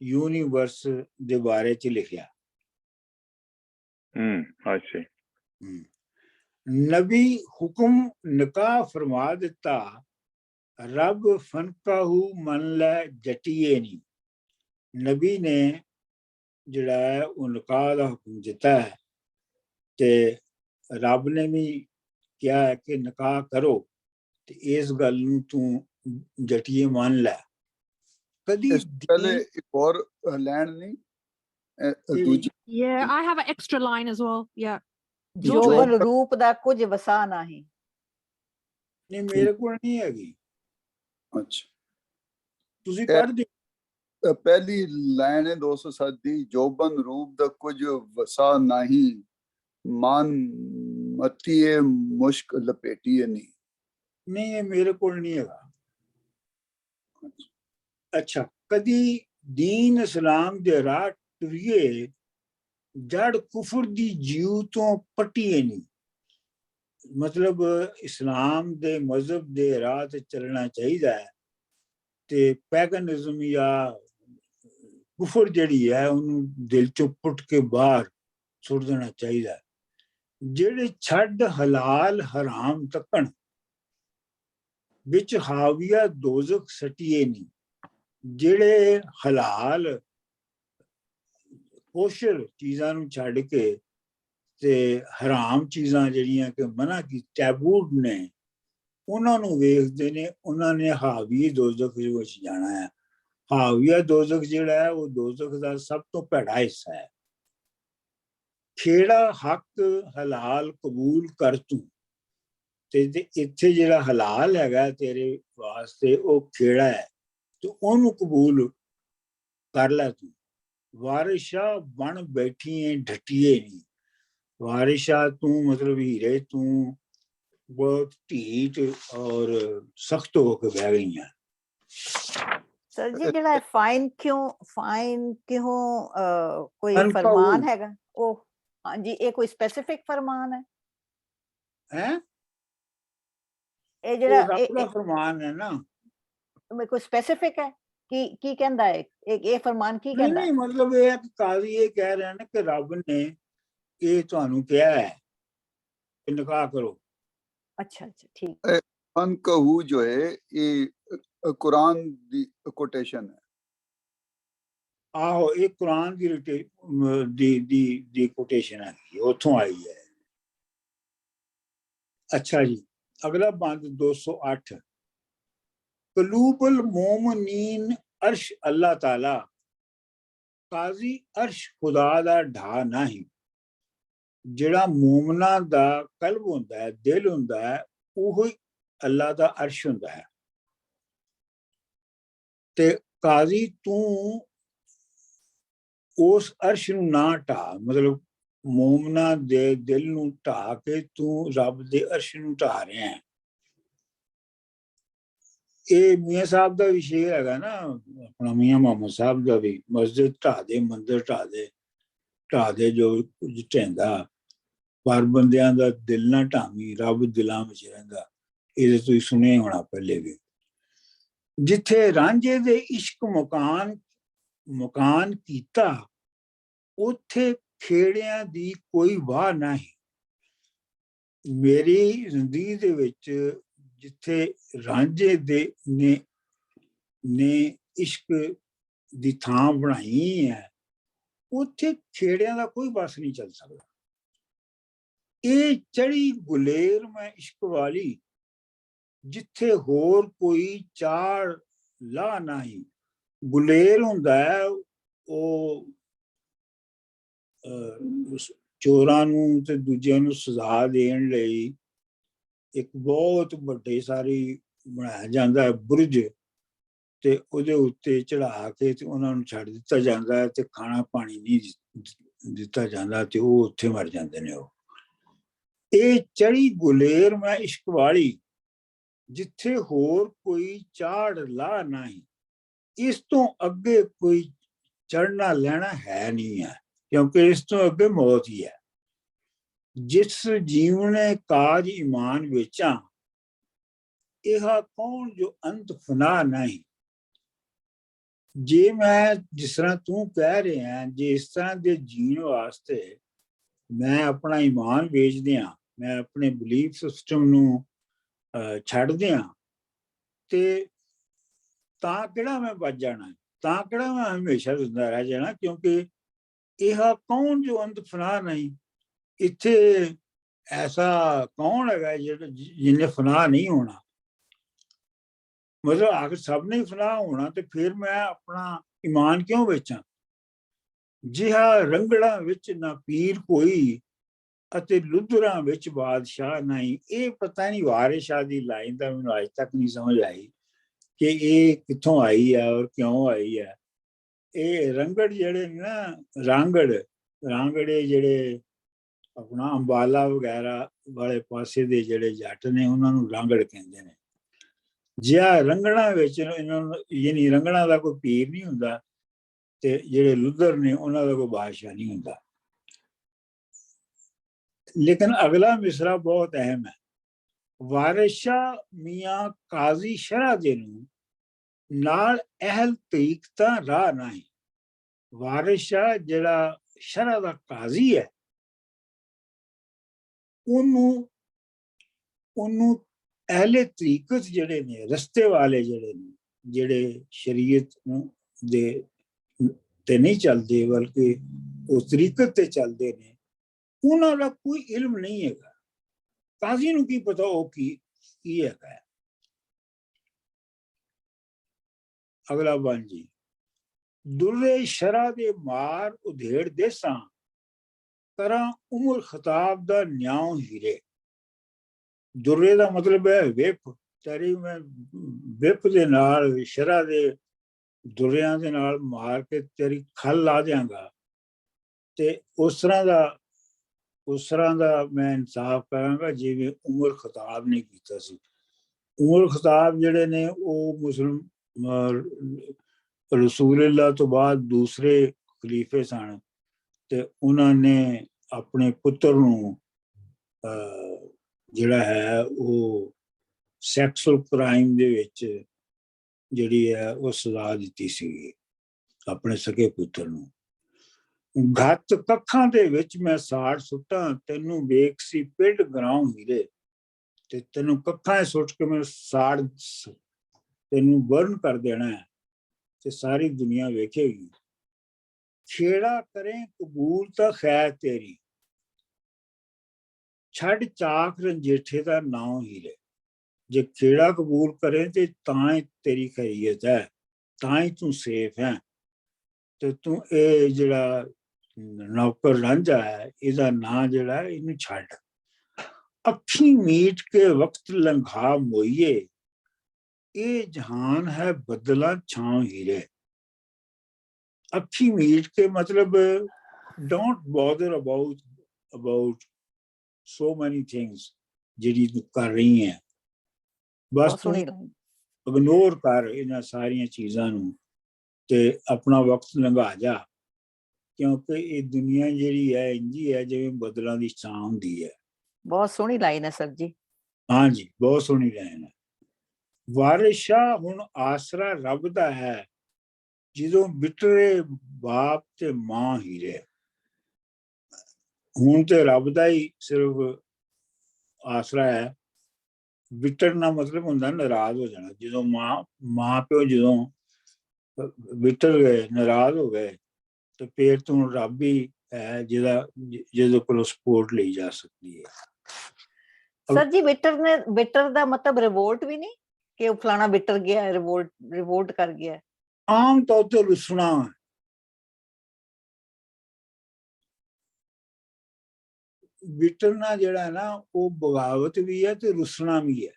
ਯੂਨੀਵਰਸ ਦੇ ਬਾਰੇ ਚ ਲਿਖਿਆ। ਅੱਛਾ। ਨਬੀ ਹੁਕਮ ਨਿਕਾਹ ਫਰਮਾ ਦਿੱਤਾ, ਰੱਬ ਫਨਕਾਹੂ ਮਨ ਲੈ ਜਟੀਏ ਨੀ। ਨਬੀ ਨੇ ਜਿਹੜਾ ਹੈ ਉਹ ਨਿਕਾਹ ਦਾ ਹੁਕਮ ਦਿੱਤਾ ਹੈ, ਤੇ ਰੱਬ ਨੇ ਵੀ ਕਿਹਾ ਹੈ ਕਿ ਨਿਕਾਹ ਕਰੋ, ਤੇ ਇਸ ਗੱਲ ਨੂੰ ਤੂੰ ਜਟੀਏ ਮੰਨ ਲੈ। ਕਦੀ ਪਹਿਲੇ ਇੱਕ ਹੋਰ ਲੈਣ ਨਹੀਂ ਦੂਜੀ। Yeah, I have an extra line as well. Yeah. ਜੋਬਨ ਰੂਪ ਦਾ ਕੁਝ ਵਸਾ ਨਹੀਂ। ਨਹੀਂ, ਮੇਰੇ ਕੋਲ ਨਹੀਂ ਹੈਗੀ। ਅੱਛਾ, ਤੁਸੀਂ ਪੜ੍ਹ ਦਿਓ। ਪਹਿਲੀ ਲਾਈਨ ਹੈ 207 ਦੀ, ਜੋਬਨ ਰੂਪ ਦਾ ਕੁਝ ਵਸਾ ਨਹੀਂ, ਮਨ ਮਤੀਏ ਮੁਸ਼ਕ ਲਪੇਟੀਏ ਨਹੀਂ। ਨਹੀਂ, ਇਹ ਮੇਰੇ ਕੋਲ ਨਹੀਂ ਹੈਗਾ। ਅੱਛਾ, ਕਦੀ ਦੀਨ ਇਸਲਾਮ ਦੇ ਰਾਹ ਟੁਰੀਏ, ਜੜ ਕੁਫਰ ਦੀ ਜੀਉ ਤੋਂ ਪੱਟੀਏ ਨਹੀਂ। ਮਤਲਬ ਇਸਲਾਮ ਦੇ ਮਜ਼ਹਬ ਦੇ ਰਾਹ ਤੇ ਚੱਲਣਾ ਚਾਹੀਦਾ ਹੈ, ਤੇ ਪੈਗਨਿਜ਼ਮ ਜਾਂ ਕੁਫਰ ਜਿਹੜੀ ਹੈ ਉਹਨੂੰ ਦਿਲ ਚੋਂ ਪੁੱਟ ਕੇ ਬਾਹਰ ਸੁੱਟ ਦੇਣਾ ਚਾਹੀਦਾ ਹੈ। ਜਿਹੜੇ ਛੱਡ ਹਲਾਲ ਹਰਾਮ ਤੱਕਣ ਵਿੱਚ ਹਾਵੀਆ ਦੋਜ਼ਖ ਸਟੀਏ ਨਹੀਂ, ਜਿਹੜੇ ਹਲਾਲ ਕੋਸ਼ਰ ਚੀਜ਼ਾਂ ਨੂੰ ਛੱਡ ਕੇ ਤੇ ਹਰਾਮ ਚੀਜ਼ਾਂ ਜਿਹੜੀਆਂ ਕਿ ਮਨਾ ਕੀ ਟੈਬੂਡ ਨੇ ਉਹਨਾਂ ਨੂੰ ਵੇਖਦੇ ਨੇ, ਉਹਨਾਂ ਨੇ ਹਾਵੀ ਦੋਜ਼ਖ ਵਿੱਚ ਜਾਣਾ ਹੈ। ਹਾਵੀਆ ਦੋਜ਼ਖ ਜਿਹੜਾ ਹੈ ਉਹ ਦੋਜ਼ਖ ਦਾ ਸਭ ਤੋਂ ਭੈੜਾ ਹਿੱਸਾ ਹੈ। ਖੇੜਾ ਹੱਕ ਹਲਾਲ ਕਬੂਲ ਕਰ ਤੂੰ, ਤੇ ਇੱਥੇ ਜਿਹੜਾ ਹਲਾਲ ਹੈਗਾ ਤੇਰੇ ਵਾਸਤੇ ਉਹ ਖੇੜਾ ਹੈ, ਤੇ ਉਹਨੂੰ ਕਬੂਲ ਕਰ ਲੈ ਤੂੰ। ਵਾਰਿਸ਼ਾ ਬਣ ਬੈਠੀ ਏ ਢੱਟੀਏ ਨਹੀਂ, ਵਾਰਿਸ਼ਾ ਤੂੰ ਮਤਲਬ ਹੀਰੇ ਤੂੰ ਬਹੁਤ ਢੀਠ ਔਰ ਸਖਤ ਹੋ ਕੇ ਬਹਿ ਗਈ ਹੈ। ਸਰ ਜੀ ਜਿਹੜਾ ਫਾਈਨ ਕਿਉਂ ਕੋਈ ਫਰਮਾਨ ਹੈਗਾ ਉਹ? ਹਾਂਜੀ, ਇਹ ਕੋਈ ਸਪੈਸੀਫਿਕ ਫਰਮਾਨ ਹੈ? ਇਹ ਜਿਹੜਾ ਰੱਬ ਦਾ ਫਰਮਾਨ ਹੈ ਨਾ, ਕੋਈ ਸਪੈਸੀਫਿਕ ਹੈ? ਕੀ ਕਹਿੰਦਾ ਹੈ ਇਹ ਫਰਮਾਨ? ਕੀ ਕਹਿੰਦਾ? ਨਹੀਂ ਮਤਲਬ ਇਹ ਕਾਜ਼ੀ ਇਹ ਕਹਿ ਰਹੇ ਨੇ ਕਿ ਰੱਬ ਨੇ ਇਹ ਤੁਹਾਨੂੰ ਕਿਹਾ ਹੈ ਕਿ ਨਿਕਾਹ ਕਰੋ। अच्छा अच्छा ठीक। अनकहू जो है ये कुरान दी कोटेशन है। ਆਹੋ ਇਹ ਕੁਰਾਨ ਦੀ ਕੋਟੇਸ਼ਨ ਹੈ, ਉੱਥੋਂ ਆਈ ਹੈ। ਅੱਛਾ ਜੀ, ਅਗਲਾ ਬੰਦ 208। ਕਲੂਬਲ ਮੋਮਨੀਨ ਅਰਸ਼ ਅੱਲਾਹ ਤਾਲਾ, ਕਾਜ਼ੀ ਅਰਸ਼ ਖੁਦਾ ਦਾ ਢਾ ਨਹੀਂ। ਜਿਹੜਾ ਮੂਮਨਾ ਦਾ ਕਲਬ ਹੁੰਦਾ ਹੈ, ਦਿਲ ਹੁੰਦਾ ਹੈ, ਉਹ ਹੀ ਅੱਲਾ ਦਾ ਅਰਸ਼ ਹੁੰਦਾ ਹੈ। ਤੇ ਕਾਜ਼ੀ ਤੂੰ ਉਸ ਅਰਸ਼ ਨੂੰ ਨਾ ਢਾ, ਮਤਲਬ ਮੂਮਨਾ ਦੇ ਦਿਲ ਨੂੰ ਢਾ ਕੇ ਤੂੰ ਰੱਬ ਦੇ ਅਰਸ਼ ਨੂੰ ਢਾ ਰਿਹਾ ਹੈ। ਇਹ ਮੀਆਂ ਸਾਹਿਬ ਦਾ ਵੀ ਸ਼ੇਰ ਹੈਗਾ ਨਾ, ਆਪਣਾ ਮੀਆਂ ਮੁਹੰਮਦ ਸਾਹਿਬ ਦਾ ਵੀ, ਮਸਜਿਦ ਢਾ ਦੇ ਮੰਦਰ ਢਾ ਦੇ ਜੋ ਕੁਝ ਢਹਿੰਦਾ, ਪਰ ਬੰਦਿਆਂ ਦਾ ਦਿਲ ਨਾ ਢਾਵੀਂ, ਰੱਬ ਦਿਲਾਂ ਵਿੱਚ ਰਹਿੰਦਾ। ਇਹਦੇ ਤੁਸੀਂ ਸੁਣਿਆ ਹੋਣਾ ਪਹਿਲੇ ਵੀ। ਜਿੱਥੇ ਰਾਂਝੇ ਦੇ ਇਸ਼ਕ ਮਕਾਨ ਕੀਤਾ, ਉੱਥੇ ਖੇੜਿਆਂ ਦੀ ਕੋਈ ਵਾਹ ਨਹੀਂ। ਮੇਰੀ ਜ਼ਿੰਦਗੀ ਦੇ ਵਿੱਚ ਜਿੱਥੇ ਰਾਂਝੇ ਦੇ ਨੇ ਇਸ਼ਕ ਦੀ ਥਾਂ ਬਣਾਈ ਹੈ, ਉੱਥੇ ਖੇੜਿਆਂ ਦਾ ਕੋਈ ਬਸ ਨਹੀਂ ਚੱਲ ਸਕਦਾ। ਇਹ ਚੜੀ ਗੁਲੇਰ ਮੈਂ ਇਸ਼ਕ ਵਾਲੀ, ਜਿੱਥੇ ਹੋਰ ਕੋਈ ਚਾੜ ਲਾ ਨਹੀਂ। ਗੁਲੇਰ ਹੁੰਦਾ ਹੈ ਉਹ ਚੋਰਾਂ ਨੂੰ ਤੇ ਦੂਜਿਆਂ ਨੂੰ ਸਜ਼ਾ ਦੇਣ ਲਈ ਇੱਕ ਬਹੁਤ ਵੱਡੇ ਸਾਰੀ ਬਣਾਇਆ ਜਾਂਦਾ ਹੈ ਬੁਰਜ, ਤੇ ਉਹਦੇ ਉੱਤੇ ਚੜਾ ਕੇ ਤੇ ਉਹਨਾਂ ਨੂੰ ਛੱਡ ਦਿੱਤਾ ਜਾਂਦਾ ਹੈ, ਤੇ ਖਾਣਾ ਪਾਣੀ ਨਹੀਂ ਦਿੱਤਾ ਜਾਂਦਾ, ਤੇ ਉਹ ਉੱਥੇ ਮਰ ਜਾਂਦੇ ਨੇ। ਉਹ ਇਹ ਚੜੀ ਗੁਲੇਰ ਮੈਂ ਇਸ਼ਕ ਵਾਲੀ, ਜਿੱਥੇ ਹੋਰ ਕੋਈ ਚਾੜ ਲਾ ਨਹੀਂ। ਇਸ ਤੋਂ ਅੱਗੇ ਕੋਈ ਚੜਨਾ ਲੈਣਾ ਹੈ ਨਹੀਂ ਹੈ, ਕਿਉਂਕਿ ਇਸ ਤੋਂ ਅੱਗੇ ਮੌਤ ਹੀ ਹੈ। ਜਿਸ ਜੀਵਨੇ ਕਾਜ ਈਮਾਨ ਵੇਚਾਂ, ਇਹ ਕੌਣ ਜੋ ਅੰਤ ਫਨਾ ਨਹੀਂ। ਜੇ ਮੈਂ ਜਿਸ ਤਰ੍ਹਾਂ ਤੂੰ ਕਹਿ ਰਿਹਾ, ਜੇ ਇਸ ਤਰ੍ਹਾਂ ਦੇ ਜੀਣ ਵਾਸਤੇ ਮੈਂ ਆਪਣਾ ਈਮਾਨ ਵੇਚ ਦਿਆਂ, ਮੈਂ ਆਪਣੇ ਬਲੀਫ ਸਿਸਟਮ ਨੂੰ ਛੱਡ ਦਿਆਂ, ਤੇ ਤਾਂ ਕਿਹੜਾ ਮੈਂ ਬਚ ਜਾਣਾ, ਤਾਂ ਕਿਹੜਾ ਮੈਂ ਹਮੇਸ਼ਾ ਜ਼ਿੰਦਾ ਰਹਿ ਜਾਣਾ, ਕਿਉਂਕਿ ਇਹ ਕੌਣ ਜੋ ਅੰਤ ਫਨਾ ਨਹੀਂ। ਇੱਥੇ ਐਸਾ ਕੌਣ ਹੈਗਾ ਜਿਹਨੇ ਫਨਾ ਨਹੀਂ ਹੋਣਾ। ਮਤਲਬ ਆਖਰ ਸਭ ਨੇ ਫਨਾ ਹੋਣਾ, ਤੇ ਫਿਰ ਮੈਂ ਆਪਣਾ ਈਮਾਨ ਕਿਉਂ ਵੇਚਾਂ। ਜਿਹਾ ਰੰਗੜਾਂ ਵਿੱਚ ਨਾ ਪੀਰ ਕੋਈ, ਅਤੇ ਲੁੱਧਰਾਂ ਵਿੱਚ ਬਾਦਸ਼ਾਹ ਨਹੀਂ। ਇਹ ਪਤਾ ਨਹੀਂ ਵਾਰਿਸ ਸ਼ਾਹ ਦੀ ਲਾਈਨ ਦਾ ਮੈਨੂੰ ਅੱਜ ਤੱਕ ਨਹੀਂ ਸਮਝ ਆਈ ਕਿ ਇਹ ਕਿੱਥੋਂ ਆਈ ਹੈ ਔਰ ਕਿਉਂ ਆਈ ਹੈ। ਇਹ ਰੰਗੜ ਜਿਹੜੇ ਨੇ ਨਾ, ਰਾਂਗੜੇ ਜਿਹੜੇ ਆਪਣਾ ਅੰਬਾਲਾ ਵਗੈਰਾ ਵਾਲੇ ਪਾਸੇ ਦੇ ਜਿਹੜੇ ਜੱਟ ਨੇ, ਉਹਨਾਂ ਨੂੰ ਰਾਂਗੜ ਕਹਿੰਦੇ ਨੇ। ਜਿਹਾ ਰੰਗੜਾਂ ਵਿੱਚ ਇਹਨਾਂ ਨੂੰ, ਯਾਨੀ ਰੰਗੜਾਂ ਦਾ ਕੋਈ ਪੀਰ ਨਹੀਂ ਹੁੰਦਾ, ਤੇ ਜਿਹੜੇ ਲੁੱਧਰ ਨੇ ਉਹਨਾਂ ਦਾ ਕੋਈ ਬਾਦਸ਼ਾਹ ਨਹੀਂ ਹੁੰਦਾ। ਲੇਕਿਨ ਅਗਲਾ ਮਿਸਰਾ ਬਹੁਤ ਅਹਿਮ ਹੈ। ਵਾਰਿਸ ਸ਼ਾਹ ਮੀਆਂ ਕਾਜ਼ੀ ਸ਼ਰ੍ਹਾ ਦੇ ਨੂੰ ਨਾਲ ਅਹਿਲ ਤਰੀਕ ਤਾਂ ਰਾਹ ਨਹੀਂ। ਵਾਰਿਸ ਸ਼ਾਹ ਜਿਹੜਾ ਸ਼ਰ੍ਹਾ ਦਾ ਕਾਜ਼ੀ ਹੈ, ਉਹਨੂੰ ਉਹਨੂੰ ਅਹਿਲੇ ਤਰੀਕਤ ਜਿਹੜੇ ਨੇ, ਰਸਤੇ ਵਾਲੇ ਜਿਹੜੇ ਨੇ, ਜਿਹੜੇ ਸ਼ਰੀਅਤ ਨੂੰ ਦੇ ਤੇ ਨਹੀਂ ਚੱਲਦੇ ਬਲਕਿ ਉਸ ਤਰੀਕਤ ਤੇ ਚੱਲਦੇ ਨੇ, ਉਹਨਾਂ ਦਾ ਕੋਈ ਇਲਮ ਨਹੀਂ ਹੈਗਾ। ਕਾਜ਼ੀ ਨੂੰ ਕੀ ਪਤਾ ਉਹ ਕੀ ਹੈਗਾ। ਅਗਲਾ ਬਣ ਜੀ, ਦੁਰੇ ਸ਼ਰਾ ਦੇ ਮਾਰ ਉਧੇੜ ਦੇਸਾਂ, ਕਰਾਂ ਉਮਰ ਖਤਾਬ ਦਾ ਨਿਆਉ ਹੀਰੇ। ਦੁਰੇ ਦਾ ਮਤਲਬ ਹੈ ਵਿਪ। ਤੇਰੀ ਮੈਂ ਵਿਪ ਦੇ ਨਾਲ, ਸ਼ਰਾ ਦੇ ਦੁਰਿਆਂ ਦੇ ਨਾਲ ਮਾਰ ਕੇ ਤੇਰੀ ਖਲ ਲਾ ਦਿਆਂਗਾ, ਤੇ ਉਸ ਤਰ੍ਹਾਂ ਦਾ ਮੈਂ ਇਨਸਾਫ ਕਰਾਂਗਾ ਜਿਵੇਂ ਉਮਰ ਖਤਾਬ ਨੇ ਕੀਤਾ ਸੀ। ਉਮਰ ਖਤਾਬ ਜਿਹੜੇ ਨੇ ਉਹ ਮੁਸਲਮ ਰਸੂਲੁल्लाह ਤੋਂ ਬਾਅਦ ਦੂਸਰੇ ਖਲੀਫੇ ਸਨ, ਤੇ ਉਹਨਾਂ ਨੇ ਆਪਣੇ ਪੁੱਤਰ ਨੂੰ ਜਿਹੜਾ ਹੈ ਉਹ ਸੈਕਸੁਅਲ ਕ੍ਰਾਈਮ ਦੇ ਵਿੱਚ ਜਿਹੜੀ ਹੈ ਉਹ ਸਜ਼ਾ ਦਿੱਤੀ ਸੀ ਆਪਣੇ ਸਕੇ ਪੁੱਤਰ ਨੂੰ। ਘੱਤ ਕੱਖਾਂ ਦੇ ਵਿੱਚ ਮੈਂ ਸਾੜ ਸੁੱਟਾਂ, ਤੈਨੂੰ ਵੇਖ ਸੀ ਪਿੰਡ ਗਰਾਉਂ ਹੀਰੇ। ਤੇ ਤੈਨੂੰ ਕੱਖਾਂ ਸੁੱਟ ਕੇ ਮੈਂ ਸਾੜ, ਤੈਨੂੰ ਬਰਨ ਕਰ ਦੇਣਾ ਹੈ ਤੇ ਸਾਰੀ ਦੁਨੀਆ ਵੇਖੇਗੀ। ਛੇੜਾ ਕਰੇ ਕਬੂਲ ਤਾਂ ਖੈਰ ਤੇਰੀ, ਛੱਡ ਚਾਕ ਰੰਜੇਠੇ ਦਾ ਨਾਮ ਹੀਰੇ। ਜੇ ਖੇੜਾ ਕਬੂਲ ਕਰੇ ਤੇ ਤਾਂ ਹੀ ਤੇਰੀ ਖੈਰੀਅਤ ਹੈ, ਤਾਂ ਹੀ ਤੂੰ ਸੇਫ ਹੈ। ਤੇ ਤੂੰ ਇਹ ਜਿਹੜਾ ਨੌਕਰ ਰਾਂਝਾ ਹੈ, ਇਹਦਾ ਨਾਂ ਜਿਹੜਾ ਇਹਨੂੰ ਛੱਡ। ਅੱਖੀ ਮੀਟ ਕੇ ਵਕਤ ਲੰਘਾ ਮੋਈਏ, ਇਹ ਜਹਾਨ ਹੈ ਬਦਲਾ ਛਾਂ ਹੀਰੇ। ਅੱਖੀ ਮੀਟ ਕੇ ਮਤਲਬ don't bother about so many things ਜਿਹੜੀ ਤੂੰ ਕਰ ਰਹੀ ਹੈ, ਬਸ ਤੂੰ ਇਗਨੋਰ ਕਰ ਇਹਨਾਂ ਸਾਰੀਆਂ ਚੀਜ਼ਾਂ ਨੂੰ ਤੇ ਆਪਣਾ ਵਕਤ ਲੰਘਾ ਜਾ। ਕਿਉਂਕਿ ਇਹ ਦੁਨੀਆ ਜਿਹੜੀ ਹੈ ਇੰਜੀ ਹੈ ਜਿਵੇਂ ਬਦਲਾਂ ਦੀ ਛਾਂ ਹੁੰਦੀ ਹੈ। ਬਹੁਤ ਸੋਹਣੀ ਲਾਈਨ ਹੈ ਸਰ ਜੀ। ਹਾਂਜੀ, ਬਹੁਤ ਸੋਹਣੀ ਲਾਈਨ ਹੈ। ਵਾਰਿਸ਼ਾ ਹੁਣ ਆਸਰਾ ਰੱਬ ਦਾ ਹੈ, ਜਦੋਂ ਬਿਟਰੇ ਬਾਪ ਤੇ ਮਾਂ ਹੀਰੇ। ਹੁਣ ਤੇ ਰੱਬ ਦਾ ਹੀ ਸਿਰਫ ਆਸਰਾ ਹੈ। ਵਿਟਰਨਾ ਮਤਲਬ ਹੁੰਦਾ ਨਾਰਾਜ਼ ਹੋ ਜਾਣਾ। ਜਦੋਂ ਮਾਂ ਪਿਓ ਜਦੋਂ ਵਿਟਰ ਗਏ, ਨਾਰਾਜ਼ ਹੋ ਗਏ, ਤੇ ਫਿਰ ਤੋਂ ਰੱਬ ਹੀ ਹੈ ਜਿਹਦੇ ਕੋਲੋਂ ਸਪੋਰਟ ਲਈ ਜਾ ਸਕਦੀ ਹੈ। ਸਰ ਜੀ ਬਿਟਰ ਦਾ ਮਤਲਬ ਰਿਵੋਲਟ ਵੀ ਨਹੀਂ ਕਿ ਉਹ ਫਲਾਣਾ ਬਿਟਰ ਗਿਆ, ਰਿਵੋਲਟ ਕਰ ਗਿਆ। ਆਮ ਤੌਰ ਤੇ ਰੁਸਣਾ, ਵਿਟਰਨਾ ਜਿਹੜਾ ਹੈ ਨਾ ਉਹ ਬਗਾਵਤ ਵੀ ਹੈ ਤੇ ਰੁਸਣਾ ਵੀ ਹੈ।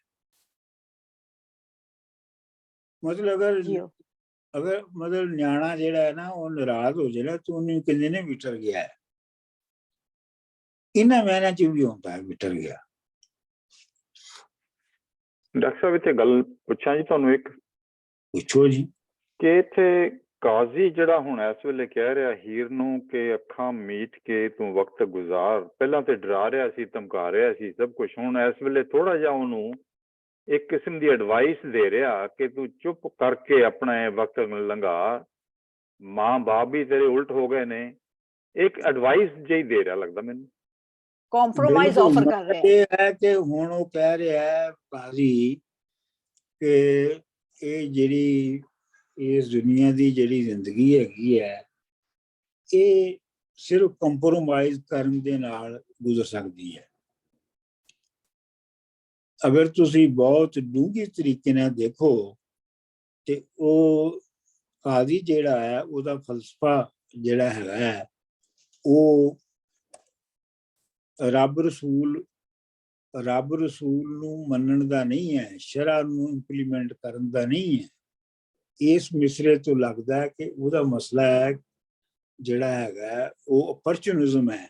ਮਤਲਬ ਅਗਰ ਨਿਆਣਾ ਜਿਹੜਾ ਹੈ ਨਾ ਉਹ ਨਾਰਾਜ਼ ਹੋ ਜਾਏ ਨਾ ਤੇ ਉਹਨੂੰ ਕਹਿੰਦੇ ਨੇ ਵਿਟਰ ਗਿਆ ਹੈ। ਇਹਨਾਂ ਮਹੀਨਿਆਂ ਚ ਵੀ ਹੁੰਦਾ ਹੈ ਵਿਟਰ ਗਿਆ। ਡਾਕਟਰ ਸਾਹਿਬ ਇੱਥੇ ਗੱਲ ਪੁੱਛਾਂ ਜੀ ਤੁਹਾਨੂੰ ਇੱਕ? ਪੁੱਛੋ ਜੀ। ਕਿ ਇੱਥੇ ਕਾਜ਼ੀ ਜਿਹੜਾ ਹੁਣ ਇਸ ਵੇਲੇ ਕਹਿ ਰਿਹਾ ਹੀਰ ਨੂੰ ਕਿ ਅੱਖਾਂ ਮੀਟ ਕੇ ਤੂੰ ਵਕਤ ਗੁਜ਼ਾਰ, ਪਹਿਲਾਂ ਤੇ ਡਰਾ ਰਿਹਾ ਸੀ, ਧਮਕਾ ਰਿਹਾ ਸੀ ਸਭ ਕੁਛ, ਹੁਣ ਇਸ ਵੇਲੇ ਥੋੜਾ ਜਿਹਾ ਉਹਨੂੰ ਇੱਕ ਕਿਸਮ ਦੀ ਐਡਵਾਈਸ ਦੇ ਰਿਹਾ ਕਿ ਤੂੰ ਚੁੱਪ ਕਰਕੇ ਆਪਣਾ ਇਹ ਵਕਤ ਲੰਘਾ, ਮਾਂ ਬਾਪ ਵੀ ਤੇਰੇ ਉਲਟ ਹੋ ਗਏ ਨੇ, ਇੱਕ ਐਡਵਾਈਸ ਜਿਹੀ ਦੇ ਰਿਹਾ ਲੱਗਦਾ ਮੈਨੂੰ। ਕੰਪਰੋਮਾਈਜ਼ ਆਫਰ ਕਰ ਰਿਹਾ ਇਹ ਹੈ ਕਿ ਹੁਣ ਉਹ ਕਹਿ ਰਿਹਾ ਹੈ ਕਾਜ਼ੀ ਕਿ ਇਹ ਜਿਹੜੀ ਇਸ ਦੁਨੀਆ ਦੀ ਜਿਹੜੀ ਜ਼ਿੰਦਗੀ ਹੈਗੀ ਹੈ ਇਹ ਸਿਰਫ ਕੰਪਰੋਮਾਈਜ਼ ਕਰਨ ਦੇ ਨਾਲ ਗੁਜ਼ਰ ਸਕਦੀ ਹੈ। ਅਗਰ ਤੁਸੀਂ ਬਹੁਤ ਡੂੰਘੇ ਤਰੀਕੇ ਨਾਲ ਦੇਖੋ ਤੇ ਉਹ ਕਾਜ਼ੀ ਜਿਹੜਾ ਹੈ ਉਹਦਾ ਫਲਸਫਾ ਜਿਹੜਾ ਹੈਗਾ ਹੈ ਉਹ ਰੱਬ ਰਸੂਲ ਨੂੰ ਮੰਨਣ ਦਾ ਨਹੀਂ ਹੈ, ਸ਼ਰਾ ਨੂੰ ਇੰਪਲੀਮੈਂਟ ਕਰਨ ਦਾ ਨਹੀਂ ਹੈ। ਇਸ ਮਿਸਰੇ ਤੋਂ ਲੱਗਦਾ ਹੈ ਕਿ ਉਹਦਾ ਮਸਲਾ ਹੈ ਜਿਹੜਾ ਹੈਗਾ ਉਹ ਅਪਰਚੂਨਿਜ਼ਮ ਹੈ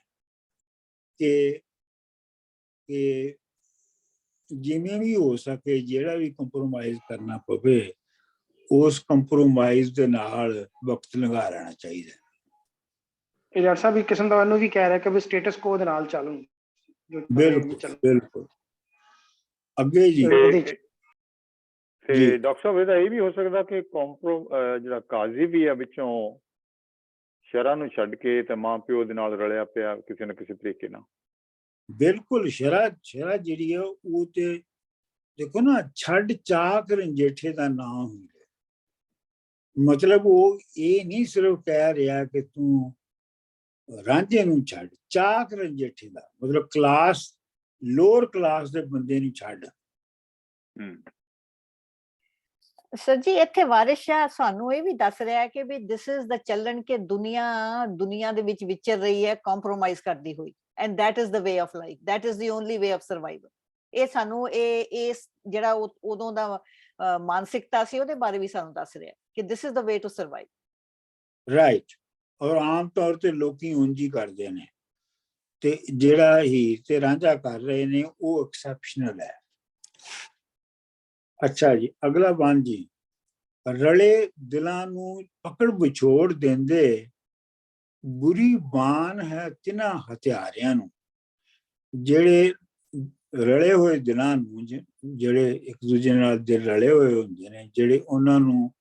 ਕਿ ਜਿਵੇਂ ਵੀ ਹੋ ਸਕੇ ਜਿਹੜਾ ਵੀ ਕੰਪਰੋਮਾਈਜ਼ ਕਰਨਾ ਪਵੇ ਉਸ ਕੰਪਰੋਮਾਈਜ਼ ਦੇ ਨਾਲ ਵਕਤ ਲੰਘਾ ਲੈਣਾ ਚਾਹੀਦਾ। ਇਹ ਡਾਕਟਰ ਸਾਹਿਬ ਇੱਕ ਕਿਸਮ ਦਾ ਉਹਨੂੰ ਵੀ ਕਹਿ ਰਿਹਾ ਕਿ ਵੀ ਸਟੇਟਸ ਕੋ ਦੇ ਨਾਲ ਚੱਲੂ। ਬਿਲਕੁਲ ਅੱਗੇ ਜੀ। ਤੇ ਡਾਕਟਰ ਸਾਹਿਬ ਇਹਦਾ ਇਹ ਵੀ ਹੋ ਸਕਦਾ ਕਿ ਜਿਹੜਾ ਕਾਜ਼ੀ ਵੀ ਹੈ ਵਿੱਚੋਂ ਸ਼ਰਾ ਨੂੰ ਛੱਡ ਕੇ ਤੇ ਮਾਂ ਪਿਓ ਦੇ ਨਾਲ ਰਲਿਆ ਪਿਆ ਕਿਸੇ ਨਾ ਕਿਸੇ ਤਰੀਕੇ ਨਾਲ। ਬਿਲਕੁਲ ਸ਼ਰਾ ਜਿਹੜੀ ਆ ਉਹ ਤੇ ਦੇਖੋ ਨਾ, ਛੱਡ ਚਾਕ ਰੰਜੇਠੇ ਦਾ ਨਾਂ ਹੁੰਦਾ। ਮਤਲਬ ਉਹ ਇਹ ਨਹੀਂ ਸਿਰਫ ਕਹਿ ਰਿਹਾ ਕਿ ਤੂੰ ਰਾਂਝੇ ਨੂੰ ਛੱਡ, ਚਾਕ ਰੰਜੇਠੇ ਦਾ ਮਤਲਬ ਕਲਾਸ, ਲੋਅਰ ਕਲਾਸ ਦੇ ਬੰਦੇ ਨੂੰ ਛੱਡ। ਸਰ ਜੀ ਇੱਥੇ ਵਾਰਿਸ ਸ਼ਾਹ ਸਾਨੂੰ ਇਹ ਵੀ ਦੱਸ ਰਿਹਾ ਕਿ ਵੀ ਦਿਸ ਇਜ਼ ਦਾ ਚੱਲਣ ਕਿ ਦੁਨੀਆ ਦੇ ਵਿੱਚ ਵਿਚਰ ਰਹੀ ਹੈ ਕੰਪਰੋਮਾਈਜ਼ ਕਰਦੀ ਹੋਈ, and that is the way of life, that is the only way of survival। ਇਹ ਸਾਨੂੰ ਇਹ ਜਿਹੜਾ ਉਦੋਂ ਦਾ ਮਾਨਸਿਕਤਾ ਸੀ ਉਹਦੇ ਬਾਰੇ ਵੀ ਸਾਨੂੰ ਦੱਸ ਰਿਹਾ ਕਿ this is the way to survive। Right. ਔਰ ਆਮ ਤੌਰ ਤੇ ਲੋਕੀ ਉਂਝ ਹੀ ਕਰਦੇ ਨੇ, ਤੇ ਜਿਹੜਾ ਹੀਰ ਤੇ ਰਾਂਝਾ ਕਰ ਰਹੇ ਨੇ ਉਹ ਐਕਸੈਪਸ਼ਨਲ ਹੈ। ਅੱਛਾ ਜੀ, ਅਗਲਾ ਬੰਦ ਜੀ, ਰਲੇ ਦਿਲਾਂ ਨੂੰ ਪਕੜ ਵਿਛੋੜ ਦਿੰਦੇ ਬੁਰੀ ਬਾਨ ਹੈ ਤਿਨਾਂ ਹਥਿਆਰਿਆਂ ਨੂੰ। ਜਿਹੜੇ ਰਲੇ ਹੋਏ ਦਿਲਾਂ ਨੂੰ, ਜਿਹੜੇ ਇੱਕ ਦੂਜੇ ਨਾਲ ਦਿਲ ਰਲੇ ਹੋਏ ਹੁੰਦੇ ਨੇ, ਜਿਹੜੇ ਉਹਨਾਂ ਨੂੰ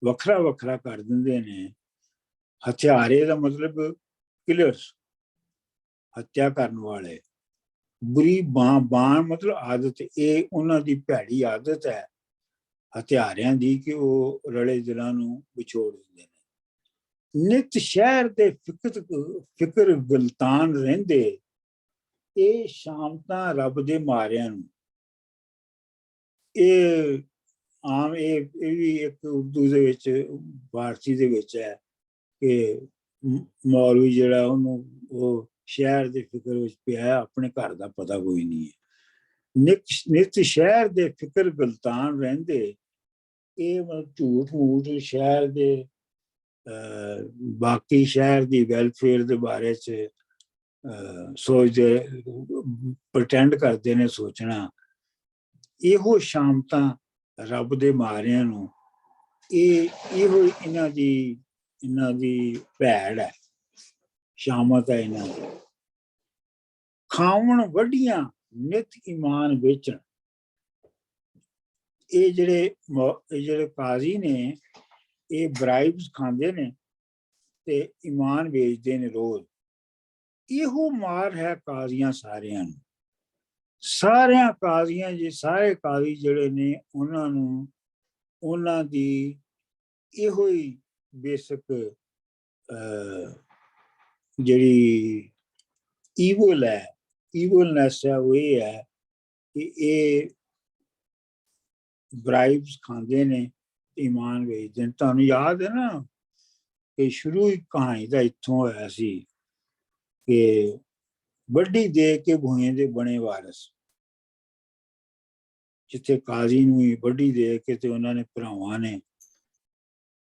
ਵੱਖਰਾ ਵੱਖਰਾ ਕਰ ਦਿੰਦੇ ਨੇ। ਹਥਿਆਰੇ ਦਾ ਮਤਲਬ ਕਿਲਰਸ, ਹੱਤਿਆ ਕਰਨ ਵਾਲੇ। ਬੁਰੀ ਬਾਣ ਮਤਲਬ ਆਦਤ, ਇਹ ਉਹਨਾਂ ਦੀ ਭੈੜੀ ਆਦਤ ਹੈ ਹਥਿਆਰਿਆਂ ਦੀ ਕਿ ਉਹ ਰਲੇ ਦਿਲਾਂ ਨੂੰ ਵਿਛੋੜ ਦਿੰਦੇ ਨੇ। ਨਿਤ ਸ਼ਹਿਰ ਦੇ ਫਿਕਰ ਗੁਲਤਾਨ ਰਹਿੰਦੇ, ਇਹ ਸ਼ਾਮਤਾਂ ਰੱਬ ਦੇ ਮਾਰਿਆਂ ਨੂੰ। ਇਹ ਆਮ ਇਹ ਵੀ ਇੱਕ ਉਰਦੂ ਦੇ ਵਿੱਚ, ਫਾਰਸੀ ਦੇ ਵਿੱਚ ਹੈ ਕਿ ਮੌਲਵੀ ਜਿਹੜਾ ਉਹਨੂੰ ਉਹ ਸ਼ਹਿਰ ਦੇ ਫਿਕਰ ਵਿੱਚ ਪਿਆ, ਆਪਣੇ ਘਰ ਦਾ ਪਤਾ ਕੋਈ ਨਹੀਂ ਹੈ। ਨਿਤ ਸ਼ਹਿਰ ਦੇ ਫਿਕਰ ਗੁਲਤਾਨ ਰਹਿੰਦੇ, ਇਹ ਮਤਲਬ ਝੂਠ ਮੂਠ ਸ਼ਹਿਰ ਦੇ ਬਾਕੀ ਸ਼ਹਿਰ ਦੀ ਵੈਲਫੇਅਰ ਦੇ ਬਾਰੇ 'ਚ ਸੋਚਦੇ, ਪ੍ਰਟੈਂਡ ਕਰਦੇ ਨੇ ਸੋਚਣਾ। ਇਹੋ ਸ਼ਾਮਤਾਂ ਰੱਬ ਦੇ ਮਾਰਿਆਂ ਨੂੰ, ਇਹੋ ਇਹਨਾਂ ਦੀ ਭੈੜ ਹੈ, ਸ਼ਾਮਤ ਹੈ ਇਹਨਾਂ ਦੀ। ਖਾਵਣ ਵੱਡੀਆਂ ਨਿਤ ਈਮਾਨ ਵੇਚਣ, ਇਹ ਜਿਹੜੇ ਕਾਜ਼ੀ ਨੇ ਇਹ ਬਰਾਈਬਸ ਖਾਂਦੇ ਨੇ ਤੇ ਈਮਾਨ ਵੇਚਦੇ ਨੇ ਰੋਜ਼। ਇਹੋ ਮਾਰ ਹੈ ਕਾਜ਼ੀਆਂ ਸਾਰਿਆਂ ਨੂੰ। ਸਾਰਿਆਂ ਕਾਜ਼ੀਆਂ, ਜੇ ਸਾਰੇ ਕਾਜ਼ੀ ਜਿਹੜੇ ਨੇ ਉਹਨਾਂ ਦੀ ਇਹੋ ਹੀ ਬੇਸਿਕ ਜਿਹੜੀ ਈਵਲਨੈਸ ਹੈ ਉਹ ਇਹ ਹੈ ਕਿ ਇਹ ਬਰਾਈਬਸ ਖਾਂਦੇ ਨੇ, ਈਮਾਨ ਵੇਚਦੇ ਨੇ। ਤੁਹਾਨੂੰ ਯਾਦ ਹੈ ਨਾ ਕਿ ਸ਼ੁਰੂ ਹੀ ਕਹਾਣੀ ਦਾ ਇੱਥੋਂ ਹੋਇਆ ਸੀ ਕਿ ਵੱਡੀ ਦੇ ਕੇ ਭੂਏ ਦੇ ਬਣੇ ਵਾਰਸ, ਜਿੱਥੇ ਕਾਜ਼ੀ ਨੂੰ ਹੀ ਵੱਡੀ ਦੇ ਕੇ ਤੇ ਉਹਨਾਂ ਨੇ ਭਰਾਵਾਂ ਨੇ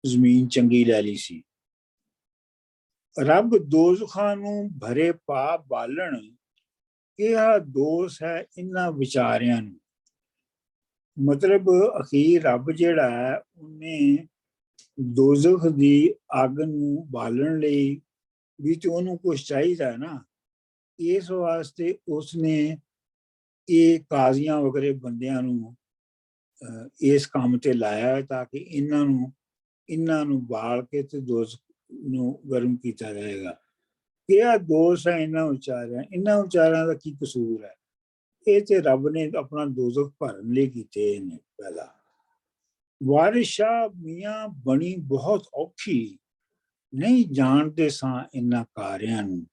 ਜ਼ਮੀਨ ਚੰਗੀ ਲੈ ਲਈ ਸੀ। ਰੱਬ ਦੋਜ਼ਖਾਂ ਨੂੰ ਭਰੇ ਪਾ ਬਾਲਣ, ਕਿਹਾ ਦੋਸ ਹੈ ਇਹਨਾਂ ਵਿਚਾਰਿਆਂ ਨੂੰ। ਮਤਲਬ ਅਖੀਰ ਰੱਬ ਜਿਹੜਾ ਹੈ ਉਹਨੇ ਦੋਜ਼ਖ ਦੀ ਅੱਗ ਨੂੰ ਬਾਲਣ ਲਈ ਵੀ ਤੇ ਉਹਨੂੰ ਕੁਛ ਚਾਹੀਦਾ ਨਾ। ਇਸ ਵਾਸਤੇ ਉਸਨੇ ਇਹ ਕਾਜ਼ੀਆਂ ਵਗੈਰੇ ਬੰਦਿਆਂ ਨੂੰ ਇਸ ਕੰਮ ਤੇ ਲਾਇਆ ਤਾਂ ਕਿ ਇਹਨਾਂ ਨੂੰ ਬਾਲ ਕੇ ਤੇ ਦੋਜ਼ਖ ਨੂੰ ਗਰਮ ਕੀਤਾ ਜਾਏਗਾ। ਕਿਹਾ ਦੋਸ਼ ਹੈ ਇਹਨਾਂ ਵਿਚਾਰਿਆਂ ਦਾ ਕੀ ਕਸੂਰ ਹੈ? ਇਹ ਤੇ ਰੱਬ ਨੇ ਆਪਣਾ ਦੋਜ਼ਖ ਭਰਨ ਲਈ ਕੀਤੇ ਨੇ ਪੈਦਾ। ਵਾਰਿਸ ਸ਼ਾਹ ਮੀਆਂ ਬਣੀ ਬਹੁਤ ਔਖੀ, ਨਹੀਂ ਜਾਣਦੇ ਸਾਂ ਇਹਨਾਂ ਕਾਰਿਆਂ ਨੂੰ।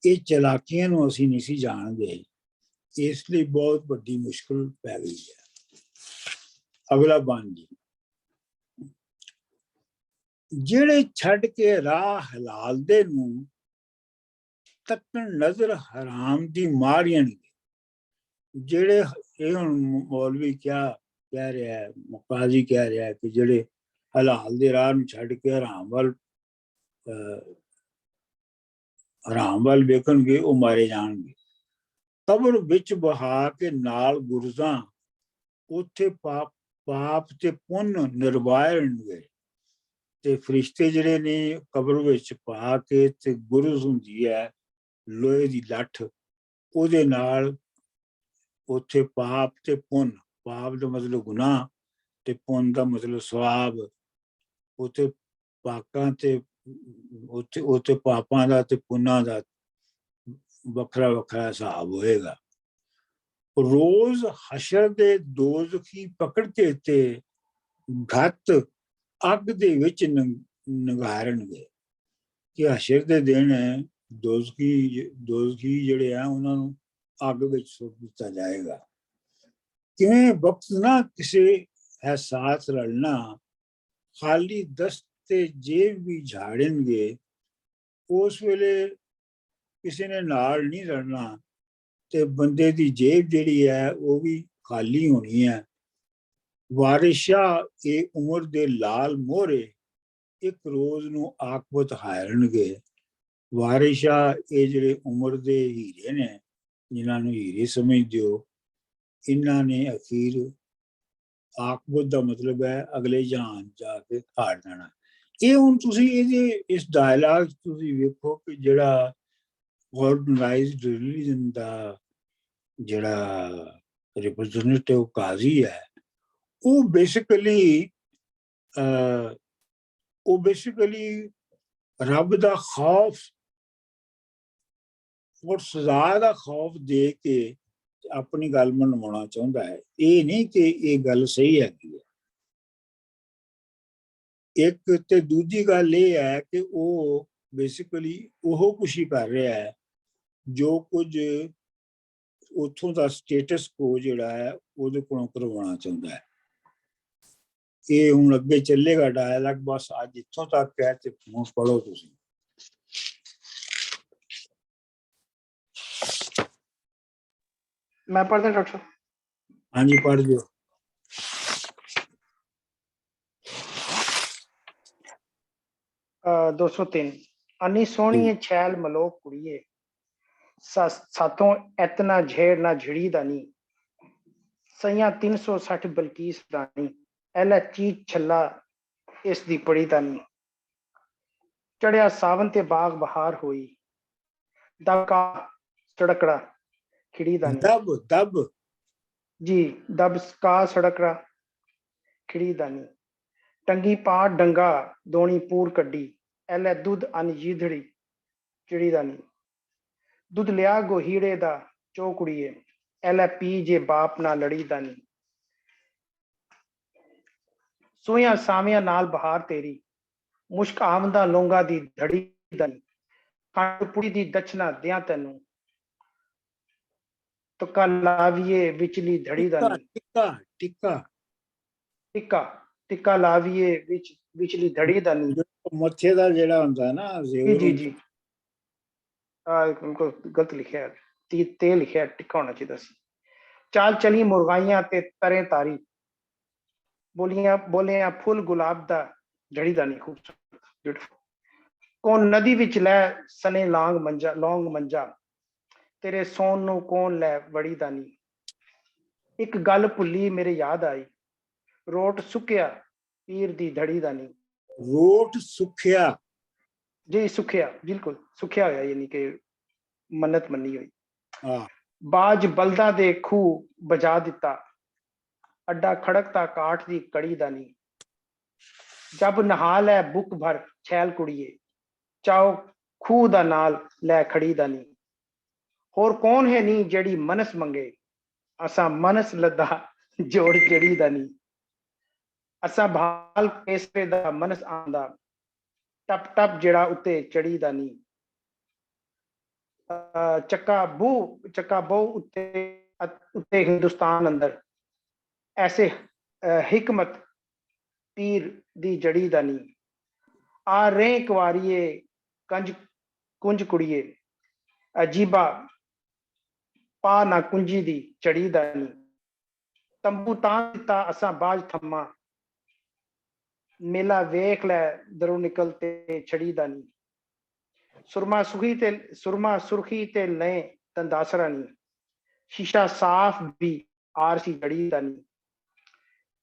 ਇਹ ਚਲਾਕੀਆਂ ਨੂੰ ਅਸੀਂ ਨਹੀਂ ਸੀ ਜਾਣਦੇ, ਇਸ ਲਈ ਬਹੁਤ ਵੱਡੀ ਮੁਸ਼ਕਿਲ ਪੈ ਗਈ ਹੈ। ਅਗਲਾ ਬੰਦ ਜੀ, ਜਿਹੜੇ ਛੱਡ ਕੇ ਰਾਹ ਹਲਾਲ ਦੇ ਨੂੰ ਤੱਕਣ ਨਜ਼ਰ ਹਰਾਮ ਦੀ ਮਾਰੀਆਂ। ਜਿਹੜੇ ਇਹ ਹੁਣ ਮੌਲਵੀ ਕਹਿ ਰਿਹਾ ਹੈ, ਮੁਕਾਜ਼ੀ ਕਹਿ ਰਿਹਾ ਹੈ ਕਿ ਜਿਹੜੇ ਹਲਾਲ ਦੇ ਰਾਹ ਨੂੰ ਛੱਡ ਕੇ ਹਰਾਮ ਵੱਲ ਵੇਖਣਗੇ ਉਹ ਮਾਰੇ ਜਾਣਗੇ। ਕਬਰ ਵਿੱਚ ਬਹਾ ਕੇ ਨਾਲ ਗੁਰਜ਼ਾਂ, ਉੱਥੇ ਪਾਪ ਤੇ ਪੁੰਨ ਨਿਰਵਾਇਣਗੇ। ਤੇ ਫਰਿਸ਼ਤੇ ਜਿਹੜੇ ਨੇ ਕਬਰ ਵਿੱਚ ਪਾ ਕੇ ਤੇ ਗੁਰਜ਼ ਹੁੰਦੀ ਹੈ ਲੋਹੇ ਦੀ ਲੱਠ, ਉਹਦੇ ਨਾਲ ਉੱਥੇ ਪਾਪ ਤੇ ਪੁੰਨ, ਪਾਪ ਦਾ ਮਤਲਬ ਗੁਨਾਹ ਤੇ ਪੁੰਨ ਦਾ ਮਤਲਬ ਸਵਾਬ, ਉੱਥੇ ਪਾਕਾਂ ਤੇ ਉੱਥੇ ਪਾਪਾਂ ਦਾ ਤੇ ਪੁੰਨਾਂ ਦਾ ਵੱਖਰਾ ਵੱਖਰਾ ਹਿਸਾਬ ਹੋਏਗਾ। ਰੋਜ਼ ਹਸ਼ਰ ਦੇ ਦੋਜ਼ਖੀ ਪਕੜ ਕੇ ਤੇ ਘੱਤ ਅੱਗ ਦੇ ਵਿੱਚ ਨਿਗਾਰਨਗੇ ਕਿ ਹਸ਼ਰ ਦੇ ਦਿਨ ਦੋਜ਼ਖੀ ਜਿਹੜੇ ਆ ਉਹਨਾਂ ਨੂੰ ਅੱਗ ਵਿੱਚ ਸੁੱਟ ਦਿੱਤਾ ਜਾਏਗਾ। ਕਿਵੇਂ ਵਕਤ ਨਾ ਕਿਸੇ ਅਹਿਸਾਸ ਰਲਣਾ, ਖਾਲੀ ਦਸਤ ਤੇ ਜੇਬ ਵੀ ਝਾੜਨਗੇ, ਉਸ ਵੇਲੇ ਕਿਸੇ ਨੇ ਨਾਲ ਨਹੀਂ ਰਲਣਾ ਤੇ ਬੰਦੇ ਦੀ ਜੇਬ ਜਿਹੜੀ ਹੈ ਉਹ ਵੀ ਖਾਲੀ ਹੋਣੀ ਹੈ। ਵਾਰਿਸ਼ਾ ਇਹ ਉਮਰ ਦੇ ਲਾਲ ਮੋਹਰੇ ਇੱਕ ਰੋਜ਼ ਨੂੰ ਆਕਬਤ ਹਾਰਨਗੇ। ਵਾਰਿਸ਼ਾ ਇਹ ਜਿਹੜੇ ਉਮਰ ਦੇ ਹੀਰੇ ਨੇ, ਜਿਨ੍ਹਾਂ ਨੂੰ ਹੀਰੇ ਸਮਝਦੇ ਹੋ, ਇਹਨਾਂ ਨੇ ਅਖੀਰ ਆਕਬਤ ਦਾ ਮਤਲਬ ਹੈ ਅਗਲੇ ਜਹਾਨ ਜਾ ਕੇ ਹਾਰ ਜਾਣਾ। ਇਹ ਹੁਣ ਤੁਸੀਂ ਇਸ ਡਾਇਲਾਗ ਤੁਸੀਂ ਵੇਖੋ ਕਿ ਜਿਹੜਾ ਆਰਗੇਨਾਈਜ਼ਡ ਰਿਲੀਜਨ ਦਾ ਜਿਹੜਾ ਰਿਪਰੈਜ਼ੈਂਟੇਟਿਵ ਕਾਜ਼ੀ ਹੈ, ਉਹ ਬੇਸਿਕਲੀ ਰੱਬ ਦਾ ਖੌਫ ਔਰ ਸਜ਼ਾ ਦਾ ਖੌਫ ਦੇ ਕੇ ਆਪਣੀ ਗੱਲ ਮਨਵਾਉਣਾ ਚਾਹੁੰਦਾ ਹੈ। ਇਹ ਨਹੀਂ ਕਿ ਇਹ ਗੱਲ ਸਹੀ ਹੈਗੀ ਹੈ। ਇੱਕ ਤੇ ਦੂਜੀ ਗੱਲ ਇਹ ਹੈ ਕਿ ਉਹ ਬੇਸਿਕਲੀ ਉਹ ਕੁਛ ਹੀ ਕਰ ਰਿਹਾ ਹੈ ਜੋ ਕੁਝ ਉੱਥੋਂ ਦਾ ਸਟੇਟਸ ਕੋ ਜਿਹੜਾ ਹੈ ਉਹਦੇ ਕੋਲੋਂ ਕਰਵਾਉਣਾ ਚਾਹੁੰਦਾ ਹੈ। ਇਹ ਹੁਣ ਅੱਗੇ ਚੱਲੇਗਾ ਡਾਇਲੌਗ, ਬਸ ਅੱਜ ਇੱਥੋਂ ਤੱਕ ਹੈ ਤੇ ਹੁਣ ਪੜ੍ਹੋ ਤੁਸੀਂ। ਮੈਂ ਪੜ੍ਹਦਾ ਡਾਕਟਰ ਸਾਹਿਬ। ਹਾਂਜੀ ਪੜ੍ਹ ਦਿਓ। ਅਹ 203 ਅੰਨੀ ਸੋਹਣੀਏ ਛੈਲ ਮਲੋਕ ਕੁੜੀਏ, ਸਾਥੋਂ ਇਤਨਾ ਝੇੜ ਨਾ ਝਿੜੀ ਦਾ ਨੀ, ਸਈਆਂ 360 ਬਲਕੀਸ ਰਾਣੀ, ਐਲਾ ਚੀਜ਼ ਛੱਲਾ ਇਸ ਦੀ ਪੜੀ ਦਾ ਨੀ, ਚੜਿਆ ਸਾਵਨ ਤੇ ਬਾਗ ਬਹਾਰ ਹੋਈ, ਦਬਕਾ ਸੜਕੜਾ ਖਿੜੀ ਦਾ ਨੀ। ਦਬ ਜੀ ਦਬ ਕਾ ਸੜਕੜਾ ਖਿੜੀ ਦਾ ਨੀ, ਟੰਗੀ ਪਾ ਡੰਗਾ ਦੋਣੀ ਪੂਰ ਕੱਢੀ, ਐਲੇ ਦੁੱਧ ਅਨ ਜੀਧੜੀ ਚਿੜੀ ਦਾ ਨੀ, ਦੁੱਧ ਲਿਆ ਗੋਹੀੜੇ ਦਾ ਚੋ ਕੁੜੀਏ, ਐਲੇ ਪੀ ਜੇ ਬਾਪ ਨਾਲ ਲੜੀ ਦਾ ਨੀ, ਸੋਇਆਂ ਸਾਵਿਆਂ ਨਾਲ ਬਹਾਰ ਤੇਰੀ, ਮੁਸ਼ਕ ਆਮਦਾ ਲੋਂਗਾ ਦੀ ਧੜੀ ਦਾ ਨੀ, ਖੰਡ ਪੁੜੀ ਦੀ ਦਛਨਾ ਦਿਆਂ ਤੈਨੂੰ, ਤੁਕਾ ਲਾਵੀਏ ਵਿਚਲੀ ਧੜੀ ਦਾ ਨੀ, ਟਿੱਕਾ ਲਾਵੀਏ ਵਿਚਲੀ ਧੜੀ ਦਾ ਨੀ। ਮੱਥੇ ਦਾ ਜਿਹੜਾ ਹੁੰਦਾ ਨਾ ਜੀ ਗਲਤ ਲਿਖਿਆ, ਤੇ ਲਿਖਿਆ ਟਿੱਕਾ ਹੋਣਾ ਚਾਹੀਦਾ ਸੀ। ਚਾਲ ਚਲੀ ਮੁਰਗਾਈਆਂ ਤੇ ਤਰੇ ਤਾਰੀ, ਬੋਲਿਆ ਫੁੱਲ ਗੁਲਾਬ ਦਾ ਜੜੀ ਦਾ ਨੀ। ਖੂਬਸੂਰਤ ਕੌਣ ਨਦੀ ਵਿੱਚ ਲੈ ਸਨੇ ਲੌਂਗ ਮੰਜਾ, ਤੇਰੇ ਸੌਣ ਨੂੰ ਕੌਣ ਲੈ ਵੜੀ ਦਾ ਨੀ, ਇੱਕ ਗੱਲ ਭੁੱਲੀ ਮੇਰੇ ਯਾਦ ਆਈ, ਰੋਟ ਸੁੱਕਿਆ ਪੀਰ ਦੀ ਧੜੀ ਦਾ ਨੀ। ਰੋਟ ਸੁੱਕਿਆ ਜੀ ਸੁੱਕਿਆ, ਬਿਲਕੁਲ ਸੁੱਕਿਆ ਹੋਇਆ, ਯਾਨੀ ਕਿ ਮੰਨਤ ਮੰਨੀ ਹੋਈ। ਹਾਂ। ਬਾਜ ਬਲਦਾ ਦੇ ਖੂਹ ਬਜਾ ਦਿੱਤਾ, ਅੱਡਾ ਖੜਕਤਾ ਕਾਠ ਦੀ ਕੜੀ ਦਾ ਨੀ, ਜਬ ਨਹਾਲ ਹੈ ਬੁੱਕ ਭਰ ਛੈਲ ਕੁੜੀਏ, ਚਾਓ ਖੂਹ ਦਾ ਨਾਲ ਲੈ ਖੜੀ ਦਾ ਨੀ, ਹੋਰ ਕੌਣ ਹੈ ਨੀ ਜਿਹੜੀ ਮਨਸ ਮੰਗੇ, ਅਸਾਂ ਮਨਸ ਲੱਦਾ ਜੋੜ ਜਿਹੜੀ ਦਾ ਨੀ, ਅਸਾਂ ਭਾਲ ਕੇਸਰੇ ਦਾ ਮਨਸ ਆਂਦਾ, ਟਪ ਟਪ ਜਿਹੜਾ ਉੱਤੇ ਚੜੀ ਦਾ ਨੀ, ਚੱਕਾ ਬਹੁ ਉੱਤੇ ਹਿੰਦੁਸਤਾਨ ਅੰਦਰ, ਐਸੇ ਹਿਕਮਤ ਪੀਰ ਦੀ ਜੜੀ ਦਾ ਨੀ, ਆ ਰੇ ਕੁਆਰੀਏ ਕੁੰਜ ਕੁੜੀਏ, ਅਜੀਬਾ ਪਾ ਨਾ ਕੁੰਜੀ ਦੀ ਚੜੀ ਦਾ ਨੀ, ਤੰਬੂ ਤਾਂ ਦਿੱਤਾ ਅਸਾਂ ਬਾਜ ਥੰਮਾ, ਮੇਲਾ ਵੇਖ ਲੈ ਦਰੋਂ ਨਿਕਲ ਤੇ ਛੜੀ ਦਾ ਨੀ, ਸੁਰਮਾ ਸੁਰਖੀ ਤੇ ਲੈ ਤੰਦਾਸਰਾ ਨੀ, ਸ਼ੀਸ਼ਾ ਸਾਫ ਵੀ ਆਰਸੀ ਜੜੀ ਦਾ ਨੀ,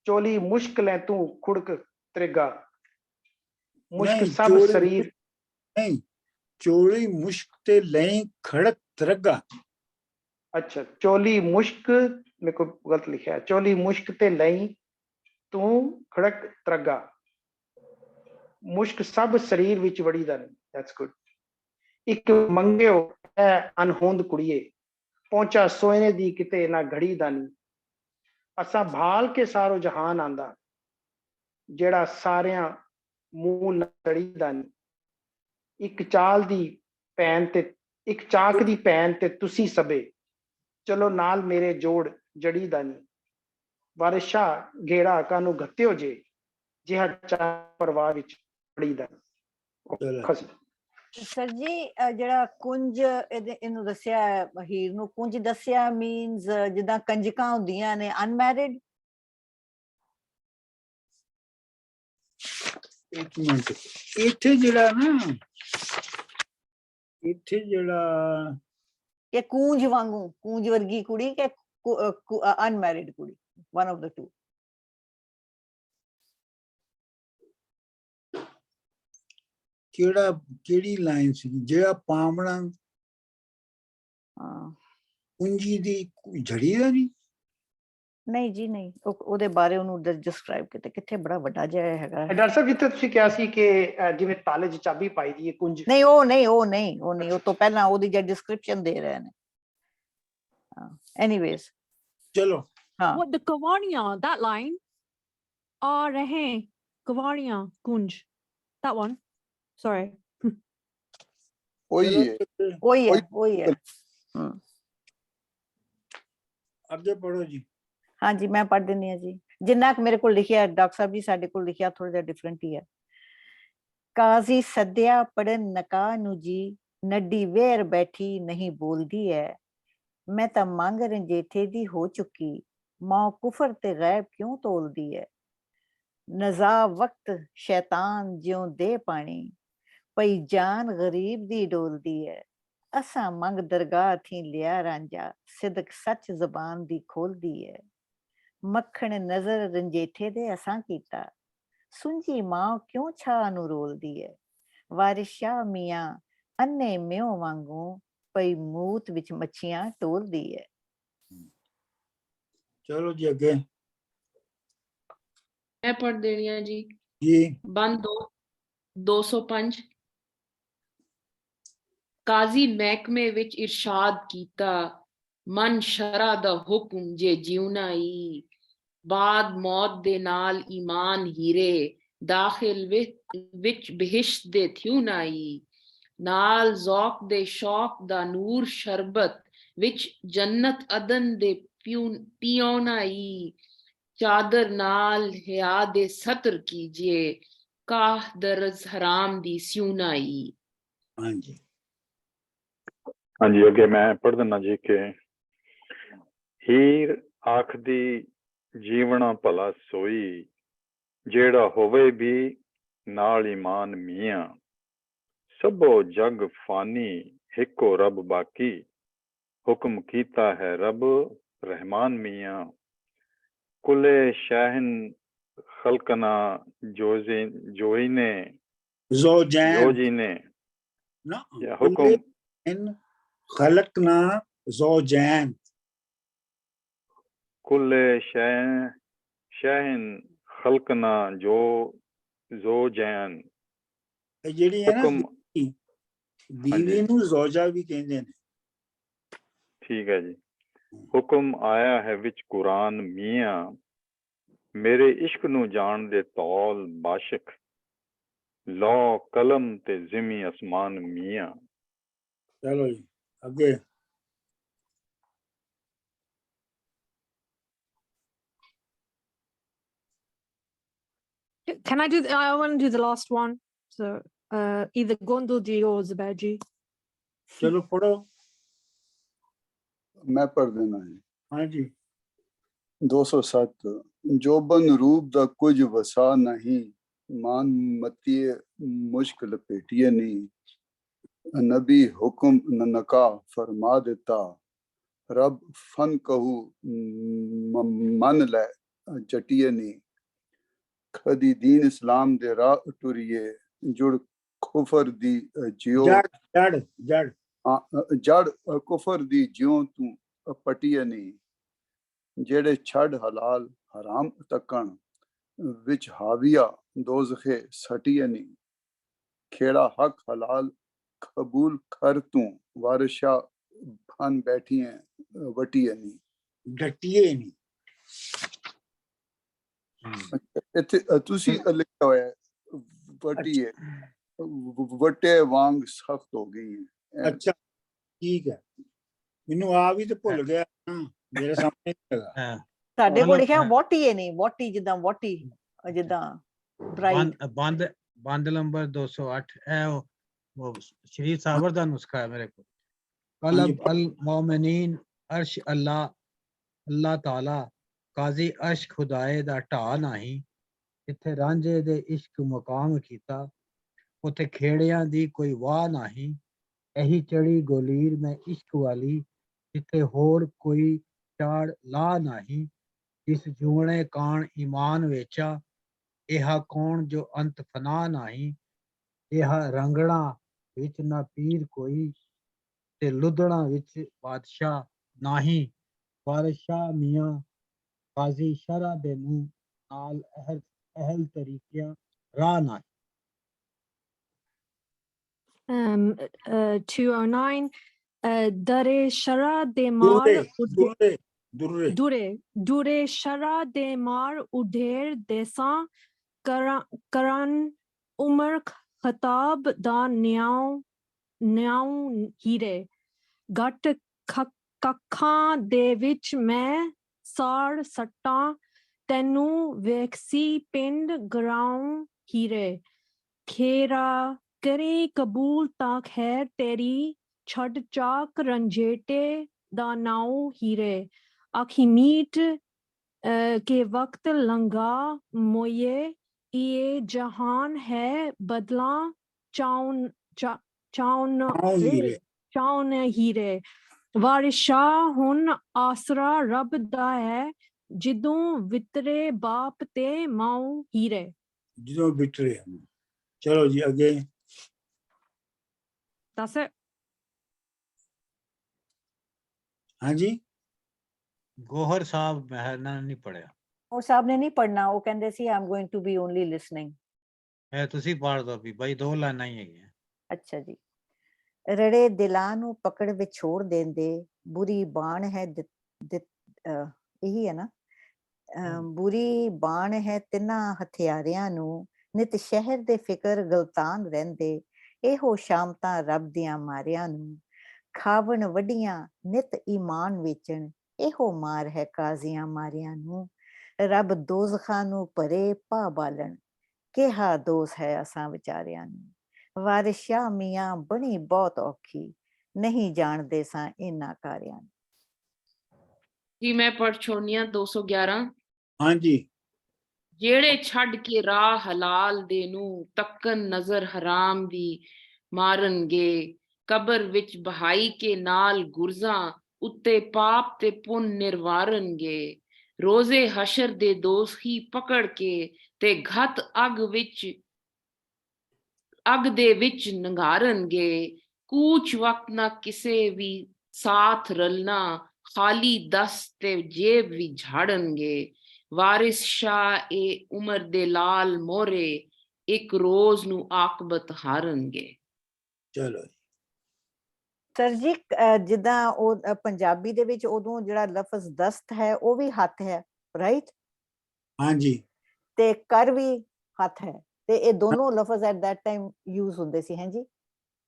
ਚੋਲੀ ਮੁਸ਼ਕ ਲੈ ਤੂੰ ਖੁੜਕ ਤ੍ਰਿਗਾ, ਮੁਸ਼ਕ ਸਭ ਸਰੀਰ ਨਹੀਂ, ਚੋਲੀ ਮੁਸ਼ਕ ਤੇ ਲੈ ਖੜਕ ਤਰਗਾ। ਅੱਛਾ, ਚੋਲੀ ਮੁਸ਼ਕ ਮੇਰੇ को गलत लिखा है, चोली मुश्क ते लई तू खड़क तरगा, मुश्क सब शरीर विच वड़ी दा नहीं। That's good. ਇੱਕ ਮੰਗਿਓ ਐ ਅਨਹੋਂਦ ਕੁੜੀਏ, ਪਹੁੰਚਾ ਸੋਇਨੇ ਦੀ ਕਿਤੇ ਨਾ ਘੜੀ ਦਾ ਨੀ। ਅਸਾਂ ਭਾਲ ਕੇ ਸਾਰੋ ਜਹਾਨ ਆਂਦਾ, ਜਿਹੜਾ ਸਾਰਿਆਂ ਮੂੰਹ ਨੜੀ ਦਾ ਨੀ। ਇੱਕ ਚਾਲ ਦੀ ਭੈਣ ਤੇ ਇੱਕ ਚਾਕ ਦੀ ਭੈਣ ਤੇ ਤੁਸੀਂ ਸਭੇ, ਚਲੋ ਨਾਲ ਮੇਰੇ ਜੋੜ ਜੜੀ ਦਾ ਨੀ। ਵਾਰਿਸ ਸ਼ਾਹ ਘੇੜਾ ਕਾਨੂੰ ਘੱਤਿਓ ਜੇ, ਜਿਹਾ ਚਾ ਪਰਵਾਹ ਵਿੱਚ ਪੜੀ ਦਾ ਚਲੋ। ਖਸ। ਸਰ ਜੀ ਜਿਹੜਾ ਕੁੰਜ ਇਹਨੂੰ ਦੱਸਿਆ ਹੀਰ ਨੂੰ ਕੁੰਜ ਦੱਸਿਆ ਮੀਨਸ ਜਿੱਦਾਂ ਕੰਜਕਾਂ ਹੁੰਦੀਆਂ ਨੇ ਅਨਮੈਰਿਡ। ਇੱਕ ਮਿੰਟ, ਇੱਥੇ ਜਿਹੜਾ ਨਾ, ਇੱਥੇ ਜਿਹੜਾ ਕਿ ਕੂੰਜ ਵਾਂਗੂ, ਕੂੰਜ ਵਰਗੀ ਕੁੜੀ ਕਿ ਅਨਮੈਰਿਡ ਕੁੜੀ, one of the two। ਕਿਹੜੀ ਲਾਈਨ ਸੀ ਜਿਹੜਾ ਪਾਵਣਾ ਹਾਂ ਕੁੰਜੀ ਦੀ ਝੜੀ ਦਾ ਨਹੀਂ? ਨਹੀਂ ਜੀ ਨਹੀਂ, ਉਹਦੇ ਬਾਰੇ ਉਹਨੂੰ ਡਿਸਕ੍ਰਾਈਬ ਕੀਤਾ ਕਿੱਥੇ, ਬੜਾ ਵੱਡਾ ਜਿਹਾ ਹੈਗਾ। ਡਾਕਟਰ ਸਾਹਿਬ ਜਿੱਥੇ ਤੁਸੀਂ ਕਿਹਾ ਸੀ ਕਿ ਜਿਵੇਂ ਤਾਲੇ 'ਚ ਚਾਬੀ ਪਾਈ ਦੀ ਹੈ ਕੁੰਜ, ਨਹੀਂ ਉਹ ਨਹੀਂ, ਉਹ ਨਹੀਂ, ਉਹ ਨਹੀਂ, ਉਹ ਤੋਂ ਪਹਿਲਾਂ ਉਹਦੀ ਜਿਹੜੀ ਡਿਸਕ੍ਰਿਪਸ਼ਨ ਦੇ ਰਹੇ ਨੇ। ਐਨੀਵੇਜ਼ ਚਲੋ। ਹਾਂ What the Kavaniya, that line? Aa rahe Kavaniya Kunj. That one. Sorry. ਉਹੀ ਹੈ। ਉਹੀ ਹੈ, ਉਹੀ ਹੈ। ਅੱਗੇ ਪੜੋ ਜੀ। ਹਾਂਜੀ ਮੈਂ ਪੜ੍ਹ ਦਿੰਦੀ ਹਾਂ ਜੀ, ਜਿੰਨਾ ਕੁ ਮੇਰੇ ਕੋਲ ਲਿਖਿਆ ਡਾਕਟਰ ਸਾਹਿਬ ਜੀ, ਸਾਡੇ ਕੋਲ ਲਿਖਿਆ ਥੋੜਾ ਜਿਹਾ ਡਿਫਰੈਂਟ ਹੀ ਹੈ। ਕਾਜ਼ੀ ਸੱਦਿਆ ਪੜਨ ਨਕਾਹ ਨੂੰ ਜੀ, ਨੱਡੀ ਵੇਰ ਬੈਠੀ ਨਹੀਂ ਬੋਲਦੀ ਹੈ। ਮੈਂ ਤਾਂ ਮੰਗ ਰੰਜੇਠੇ ਦੀ ਹੋ ਚੁੱਕੀ, ਮਾਂ ਕੁਫਰ ਤੇ ਗੈਬ ਕਿਉਂ ਤੋਲਦੀ ਹੈ। ਨਜ਼ਾ ਵਕਤ ਸ਼ੈਤਾਨ ਜਿਉਂ ਦੇ ਪਾਣੀ, ਪਈ ਜਾਨ ਗਰੀਬ ਦੀ ਡੋਲਦੀ ਹੈ। ਅਸਾਂ ਮੰਗ ਦਰਗਾਹ ਥੀ ਲਿਆ ਰਾਂਝਾ, ਸਿਦਕ ਸੱਚ ਜ਼ਬਾਨ ਦੀ ਖੋਲਦੀ ਹੈ। ਮੱਖਣ ਨਜ਼ਰ ਰੰਜੇਠੇ ਦੇ ਅਸਾਂ ਕੀਤਾ, ਸੁੰਝੀ ਮਾਂ ਕਿਉਂ ਛਾਂ ਨੂੰ ਰੋਲਦੀ ਹੈ। ਵਾਰਿਸ ਸ਼ਾਹ ਮੀਆਂ ਅੰਨੇ ਮਿਉ ਵਾਂਗੂ, ਪਈ ਮੂਤ ਵਿੱਚ ਮੱਛੀਆਂ ਟੋਲਦੀ ਹੈ। ਚਲੋ ਜੀ ਅੱਗੇ ਮੈਂ ਪੜ੍ਹ ਦੇਣੀ ਆ ਜੀ। ਜੀ। ਬੰਦ 205। ਕਾਜ਼ੀ ਮਹਿਕਮੇ ਵਿੱਚ ਇਰਸ਼ਾਦ ਕੀਤਾ, ਮਨ ਸ਼ਰਾ ਦਾ ਹੁਕਮ ਜੇ ਜਿਉਣਾ ਈ। ਬਾਦ ਮੌਤ ਦੇ ਨਾਲ ਈਮਾਨ ਹੀਰੇ, ਦਾਖਿਲ ਵਿੱਚ ਬਿਹਿਸ਼ਤ ਦੇ ਥਿਉ ਨਾ ਈ। ਨਾਲ ਜ਼ੌਕ ਦੇ ਸ਼ੌਕ ਦਾ ਨੂਰ ਸ਼ਰਬਤ, ਵਿੱਚ ਜੰਨਤ ਅਦਨ ਦੇ ਪੀਉ ਨਾ ਈ। ਚਾਦਰ ਨਾਲ ਹਿਆ ਦੇ ਸਤਰ ਕੀਜੀਏ, ਕਾਹ ਦਰਜ਼ ਹਰਾਮ ਦੀ ਸਿਉ ਨਾ ਈ। ਹਾਂਜੀ ਹਾਂਜੀ ਅੱਗੇ ਮੈਂ ਪੜ੍ਹ ਦਿੰਦਾ ਜੀ ਕਿ ਹੀਰ ਆਖਦੀ ਜੀਵਣਾ ਭਲਾ ਸੋਈ, ਜਿਹੜਾ ਹੋਵੇ ਵੀ ਨਾਲ ਈਮਾਨ ਮੀਆਂ। ਸਭੋ ਜਗ ਫਾਨੀ ਇੱਕੋ ਰੱਬ ਬਾਕੀ, ਹੁਕਮ ਕੀਤਾ ਹੈ ਰੱਬ ਰਹਿਮਾਨ ਮੀਆਂ। ਕੁਲੇ ਸ਼ਹਿਨ ਖਲਕਨਾ ਜੋਈ ਨੇ ਜੋਜੀ ਨੇ ਨਾ, ਹੁਕਮ ਖਲਕਨਾ ਜ਼ੌਜੈਨ। ਕੁਲੇ ਸ਼ਹਿਨ ਖਲਕਨਾ ਜ਼ੌਜੈਨ। ਇਹ ਜਿਹੜੀ ਹੈ ਨਾ ਹੁਕਮ ਬੀਵੀ ਨੂੰ ਜ਼ੌਜਾ ਵੀ ਕਹਿੰਦੇ ਨੇ। ਠੀਕ ਹੈ ਜੀ। ਹੁਕਮ ਆਇਆ ਹੈ ਵਿੱਚ ਕੁਰਾਨ ਮੀਆਂ, ਮੇਰੇ ਇਸ਼ਕ ਨੂੰ ਜਾਣ ਦੇ ਤੌਲ ਬਾਸ਼ਕ। ਲੌ ਕਲਮ ਤੇ ਜ਼ਿਮੀ ਅਸਮਾਨ ਮੀਆਂ। ਚਲੋ ਜੀ ਅੱਗੇ Can I do? I want to do the last one. So either Gondoji or Zubaiji. ਚਲੋ ਪੜੋ। ਮੈਂ ਪੜ੍ਹ ਦੇਣਾ ਹੈ। ਹਾਂਜੀ 207। ਜੋਬਨ ਰੂਪ ਦਾ ਕੁਝ ਵਸਾ ਨਹੀਂ, ਮਾਨ ਮਤੀਏ ਮੁਸ਼ਕ ਲਪੇਟੀਏ ਨਹੀਂ। ਨਬੀ ਹੁਕਮ ਨਨਕਾ ਫਰਮਾ ਦਿੱਤਾ, ਰੱਬ ਫਨ ਕਹੂ ਮੰਨ ਲੈ ਚਟੀਏ ਨਹੀਂ। ਖਦੀ ਦੀਨ ਇਸਲਾਮ ਦੇ ਰਾਹ ਟੁਰੀਏ, ਜੁੜ ਕੁਫਰ ਦੀ ਜਿਉ ਜੜ ਕੁਫਰ ਦੀ ਜਿਉ ਤੂੰ ਪਟੀਏ ਨਹੀਂ। ਜਿਹੜੇ ਛੱਡ ਹਲਾਲ ਹਰਾਮ ਤੱਕਣ, ਵਿੱਚ ਹਾਵੀਆ ਦੋਜ਼ਖੇ ਸਟੀਏ ਨਹੀਂ। ਖੇੜਾ ਹਕ ਹਲਾਲ कबूल कर तू वारिशा बन बैठी है वटी नहीं ਡਟੀਏ ਨਹੀਂ। ਇੱਥੇ ਤੁਸੀਂ ਲਿਖਿਆ ਹੋਇਆ ਹੈ ਵਟੀ ਹੈ ਵਟੇ ਵਾਂਗ ਸਖਤ ਹੋ ਗਈ ਹੈ ਅੱਛਾ ਠੀਕ ਹੈ, ਮੈਨੂੰ ਆ ਵੀ ਤੇ ਭੁੱਲ ਗਿਆ ਨਾ, ਮੇਰੇ ਸਾਹਮਣੇ ਨਹੀਂ ਹੈਗਾ। ਹਾਂ ਸਾਡੇ ਕੋਲ ਮਤਲਬ, ਲਿਖਿਆ ਹਾਂ। ਵੋਟੀ ਹੈ ਨਹੀਂ, ਵੋਟੀ ਜਿੱਦਾਂ ਵੋਟੀ ਜਿੱਦਾਂ ਬ੍ਰਾਈਡ। ਬੰਦ ਨੰਬਰ 208 ਹੈ ਉਹ ਸ਼ਰੀਫ ਸਾਬਰ ਦਾ ਨੁਸਖਾ ਹੈ ਮੇਰੇ ਕੋਲ। ਕਲਬ ਅਲ ਮੋਮਿਨੀਨ ਅਰਸ਼ ਅੱਲਾਹ ਤਾਲਾ ਕਾਜ਼ੀ ਅਰਸ਼ ਖੁਦਾਏ ਦਾ ਢਾ ਨਹੀਂ। ਜਿੱਥੇ ਰਾਂਝੇ ਦੇ ਇਸ਼ਕ ਮੁਕਾਮ ਕੀਤਾ ਉੱਥੇ ਖੇੜਿਆਂ ਦੀ ਕੋਈ ਵਾਹ ਨਹੀਂ। ਇਹੀ ਚੜੀ ਗੋਲੀਰ ਮੈਂ ਇਸ਼ਕ ਵਾਲੀ ਜਿੱਥੇ ਹੋਰ ਕੋਈ ਚਾੜ ਲਾ ਨਹੀਂ। ਜਿਸ ਜੂਣੇ ਕਾਣ ਈਮਾਨ ਵੇਚਾ ਇਹਾ ਕੌਣ ਜੋ ਅੰਤ ਫਨਾ ਨਹੀਂ। ਇਹਾ ਰੰਗਣਾ ਵਿੱਚ ਨਾ ਪੀਰ ਕੋਈ ਤੇ ਲੁਧਣਾ ਵਿੱਚ ਬਾਦਸ਼ਾਹ ਨਹੀਂ। ਬਾਦਸ਼ਾਹ ਮੀਆਂ ਕਾਜ਼ੀ ਸ਼ਰਾ ਦੇ ਮੂੰਹ ਨਾਲ ਅਹਲ ਤਰੀਕਿਆ ਰਾਹ ਨਹੀਂ। 209 dare shara de mar dure shara de mar udher desan karan umar khatab da ਨਿਆਉ ਹੀਰੇ। ਗੱਟ ਕੱਖਾਂ ਦੇ ਵਿੱਚ ਮੈਂ ਸਾੜ ਸੱਟਾਂ ਤੈਨੂੰ ਵੇਖਸੀ ਪਿੰਡ ਗਰਾਉਂ ਹੀਰੇ। ਖੇਰਾ ਕਰੇ ਕਬੂਲ ਤਾਂ ਖੈਰ ਤੇਰੀ ਛੱਡ ਚਾਕ ਰੰਜੇਟੇ ਦਾ ਨਾਉ ਹੀਰੇ। ਆਖੀ ਮੀਟ ਕੇ ਵਕਤ ਲੰਗਾ ਮੋਏ ਇਹ ਜਹਾਨ ਹੈ ਬਦਲਾ ਚਾਉਨ ਹੀਰੇ। ਵਾਰਿਸ਼ਾ ਹੁਣ ਆਸਰਾ ਰੱਬ ਦਾ ਹੈ ਜਦੋਂ ਵਿਤਰੇ ਬਾਪ ਤੇ ਮਾਉ ਹੀਰੇ। ਜਦੋਂ ਵਿਤਰੇ। ਚਲੋ ਜੀ ਅੱਗੇ। That's it. ਹਾਂਜੀ ਗੋਹਰ ਸਾਹਿਬ ਮਹਿਰਨਾ ਨਹੀਂ ਪੜਿਆ। ਉਹ ਸਾਹਿਬ ਨੇ ਨਹੀਂ ਪੜਨਾ, ਉਹ ਕਹਿੰਦੇ ਸੀ I'm going to be only listening. ਇਹ ਤੁਸੀਂ ਪੜ੍ਹ ਦੋ ਵੀ ਬਾਈ, 2 ਲਾਈਨਾਂ ਹੀ ਹੈਗੀਆਂ। ਅੱਛਾ ਜੀ। ਰੜੇ ਦਿਲਾਂ ਨੂੰ ਪਕੜ ਵਿਛੋੜ ਦੇਂਦੇ ਬੁਰੀ ਬਾਣ ਹੈ ਇਹੀ ਹੈ ਨਾ। ਬੁਰੀ ਬਾਣ ਹੈ ਤਿੰਨਾਂ ਹਥਿਆਰਿਆਂ ਨੂੰ ਨਿਤ ਸ਼ਹਿਰ ਦੇ ਫਿਕਰ ਗਲਤਾਨ ਰਹਿੰਦੇ। ਇਹੋ ਸ਼ਾਮਤਾਂ ਰੱਬ ਦੀਆਂ ਮਾਰਿਆਂ ਨੂੰ ਖਾਵਣ ਵੱਡੀਆਂ ਨਿਤ ਈਮਾਨ ਵੇਚਣ। ਇਹੋ ਮਾਰ ਹੈ ਕਾਜ਼ੀਆਂ ਮਾਰਿਆਂ ਨੂੰ ਰੱਬ ਦੋਜ਼ਖਾਂ ਨੂੰ ਭਰੇ ਪਾ ਬਾਲਣ। ਕਿਹਾ ਦੋਸ ਹੈ ਅਸਾਂ ਵਿਚਾਰਿਆਂ ਨੂੰ। ਵਾਰਿਸ ਸ਼ਾਹ ਮੀਆਂ ਬਣੀ ਬਹੁਤ ਔਖੀ ਨਹੀਂ ਜਾਣਦੇ ਸਾਂ ਇਹਨਾਂ ਕਾਰਿਆਂ ਨੂੰ। ਜੀ ਮੈਂ ਪੜ੍ਹ ਛੋੜਨੀ ਆ 211। ਹਾਂਜੀ। ਜਿਹੜੇ ਛੱਡ ਕੇ ਰਾਹ ਹਲਾਲ ਦੇ ਨੂੰ ਤੱਕਨ ਨਜ਼ਰ ਹਰਾਮ ਦੀ ਮਾਰਨਗੇ। ਕਬਰ ਵਿੱਚ ਬਹਾਈ ਕੇ ਨਾਲ ਗੁਰਜ਼ਾਂ ਉੱਤੇ ਪਾਪ ਤੇ ਪੁੰਨ ਨਿਰਵਾਰਨਗੇ। ਰੋਜ਼ੇ ਹਸ਼ਰ ਦੇ ਦੋਸਖੀ ਪਕੜ ਕੇ ਤੇ ਘਤ ਅੱਗ ਦੇ ਵਿੱਚ ਨੰਗਾਰਨਗੇ। ਕੂਚ ਵਕਤ ਨਾ ਕਿਸੇ ਵੀ ਸਾਥ ਰਲਣਾ ਖਾਲੀ ਦਸਤ ਤੇ ਜੇਬ ਵੀ ਝਾੜਨਗੇ। ਵਾਰਿਸ ਸ਼ਾਹ ਏ ਉਮਰ ਦੇ ਲਾਲ ਮੋਹਰੇ ਇੱਕ ਰੋਜ਼ ਨੂੰ ਆਕਬਤ ਹਾਰਨਗੇ। ਚਲੋ ਸਰ ਜੀ ਜਿੱਦਾਂ ਉਹ ਪੰਜਾਬੀ ਦੇ ਵਿੱਚ ਉਦੋਂ ਜਿਹੜਾ ਲਫ਼ਜ਼ ਦਸਤ ਹੈ ਉਹ ਵੀ ਹੱਥ ਹੈ, ਰਾਈਟ? ਹਾਂਜੀ। ਤੇ ਕਰ ਵੀ ਹੱਥ ਹੈ ਤੇ ਇਹ ਦੋਨੋਂ ਲਫ਼ਜ਼ ਐਟ ਦੈਟ ਟਾਈਮ ਯੂਜ਼ ਹੁੰਦੇ ਸੀ। ਹਾਂਜੀ।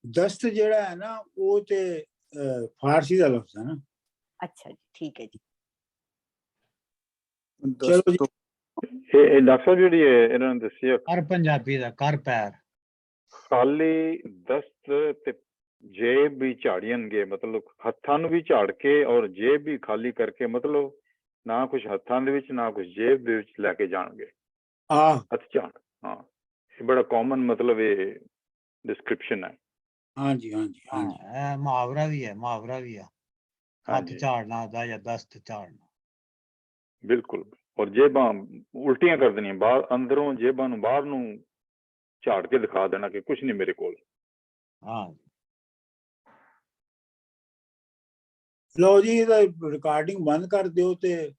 ਦਸਤ ਜਿਹੜਾ ਹੈ ਨਾ ਉਹ ਤੇ ਫਾਰਸੀ ਦਾ ਲਫ਼ਜ਼ ਹੈ ਨਾ। ਅੱਛਾ ਜੀ, ਠੀਕ ਹੈ ਜੀ। ਚਲੋ ਜੀ। ਇਹ ਡਾਕਟਰ ਸਾਹਿਬ ਜਿਹੜੀ ਹੈ ਇਹਨਾਂ ਨੇ ਦੱਸਿਆ ਕਰ ਪੰਜਾਬੀ ਦਾ ਕਰ ਪੈਰ ਖਾਲੀ ਦਸਤ ਤੇ ਜੇਬ ਵੀ ਝਾੜੀਆਂ, ਮਤਲਬ ਹੱਥਾਂ ਨੂੰ ਵੀ ਝਾੜ ਕੇ ਔਰ ਜੇਬ ਵੀ ਖਾਲੀ ਕਰਕੇ, ਮਤਲਬ ਨਾ ਕੁਝ ਹੱਥਾਂ ਦੇ ਵਿੱਚ ਨਾ ਕੁਝ ਜੇਬ ਦੇ ਵਿੱਚ ਲੈ ਕੇ ਜਾਣਗੇ। ਹੱਥ ਝਾੜ। ਹਾਂ, ਇਹ ਬੜਾ ਕਾਮਨ ਮਤਲਬ ਇਹ ਡਿਸਕ੍ਰਿਪਸ਼ਨ ਹੈ। ਹਾਂਜੀ ਹਾਂਜੀ ਹਾਂਜੀ। ਇਹ ਮੁਹਾਵਰਾ ਵੀ ਹੈ, ਮੁਹਾਵਰਾ ਵੀ ਆ ਹੱਥ ਝਾੜਨਾ ਦਾ ਜਾਂ ਦਸਤ ਝਾੜਨਾ। ਬਿਲਕੁਲ। ਔਰ ਜੇਬਾਂ ਉਲਟੀਆਂ ਕਰ ਦੇਣੀਆਂ, ਬਾਹਰ ਅੰਦਰੋਂ ਜੇਬਾਂ ਨੂੰ ਬਾਹਰ ਨੂੰ ਝਾੜ ਕੇ ਦਿਖਾ ਦੇਣਾ ਕਿ ਕੁਝ ਨਹੀਂ ਮੇਰੇ ਕੋਲ। ਹਾਂ। ਲਓ ਜੀ, ਇਹਦਾ ਰਿਕਾਰਡਿੰਗ ਬੰਦ ਕਰ ਦਿਓ ਤੇ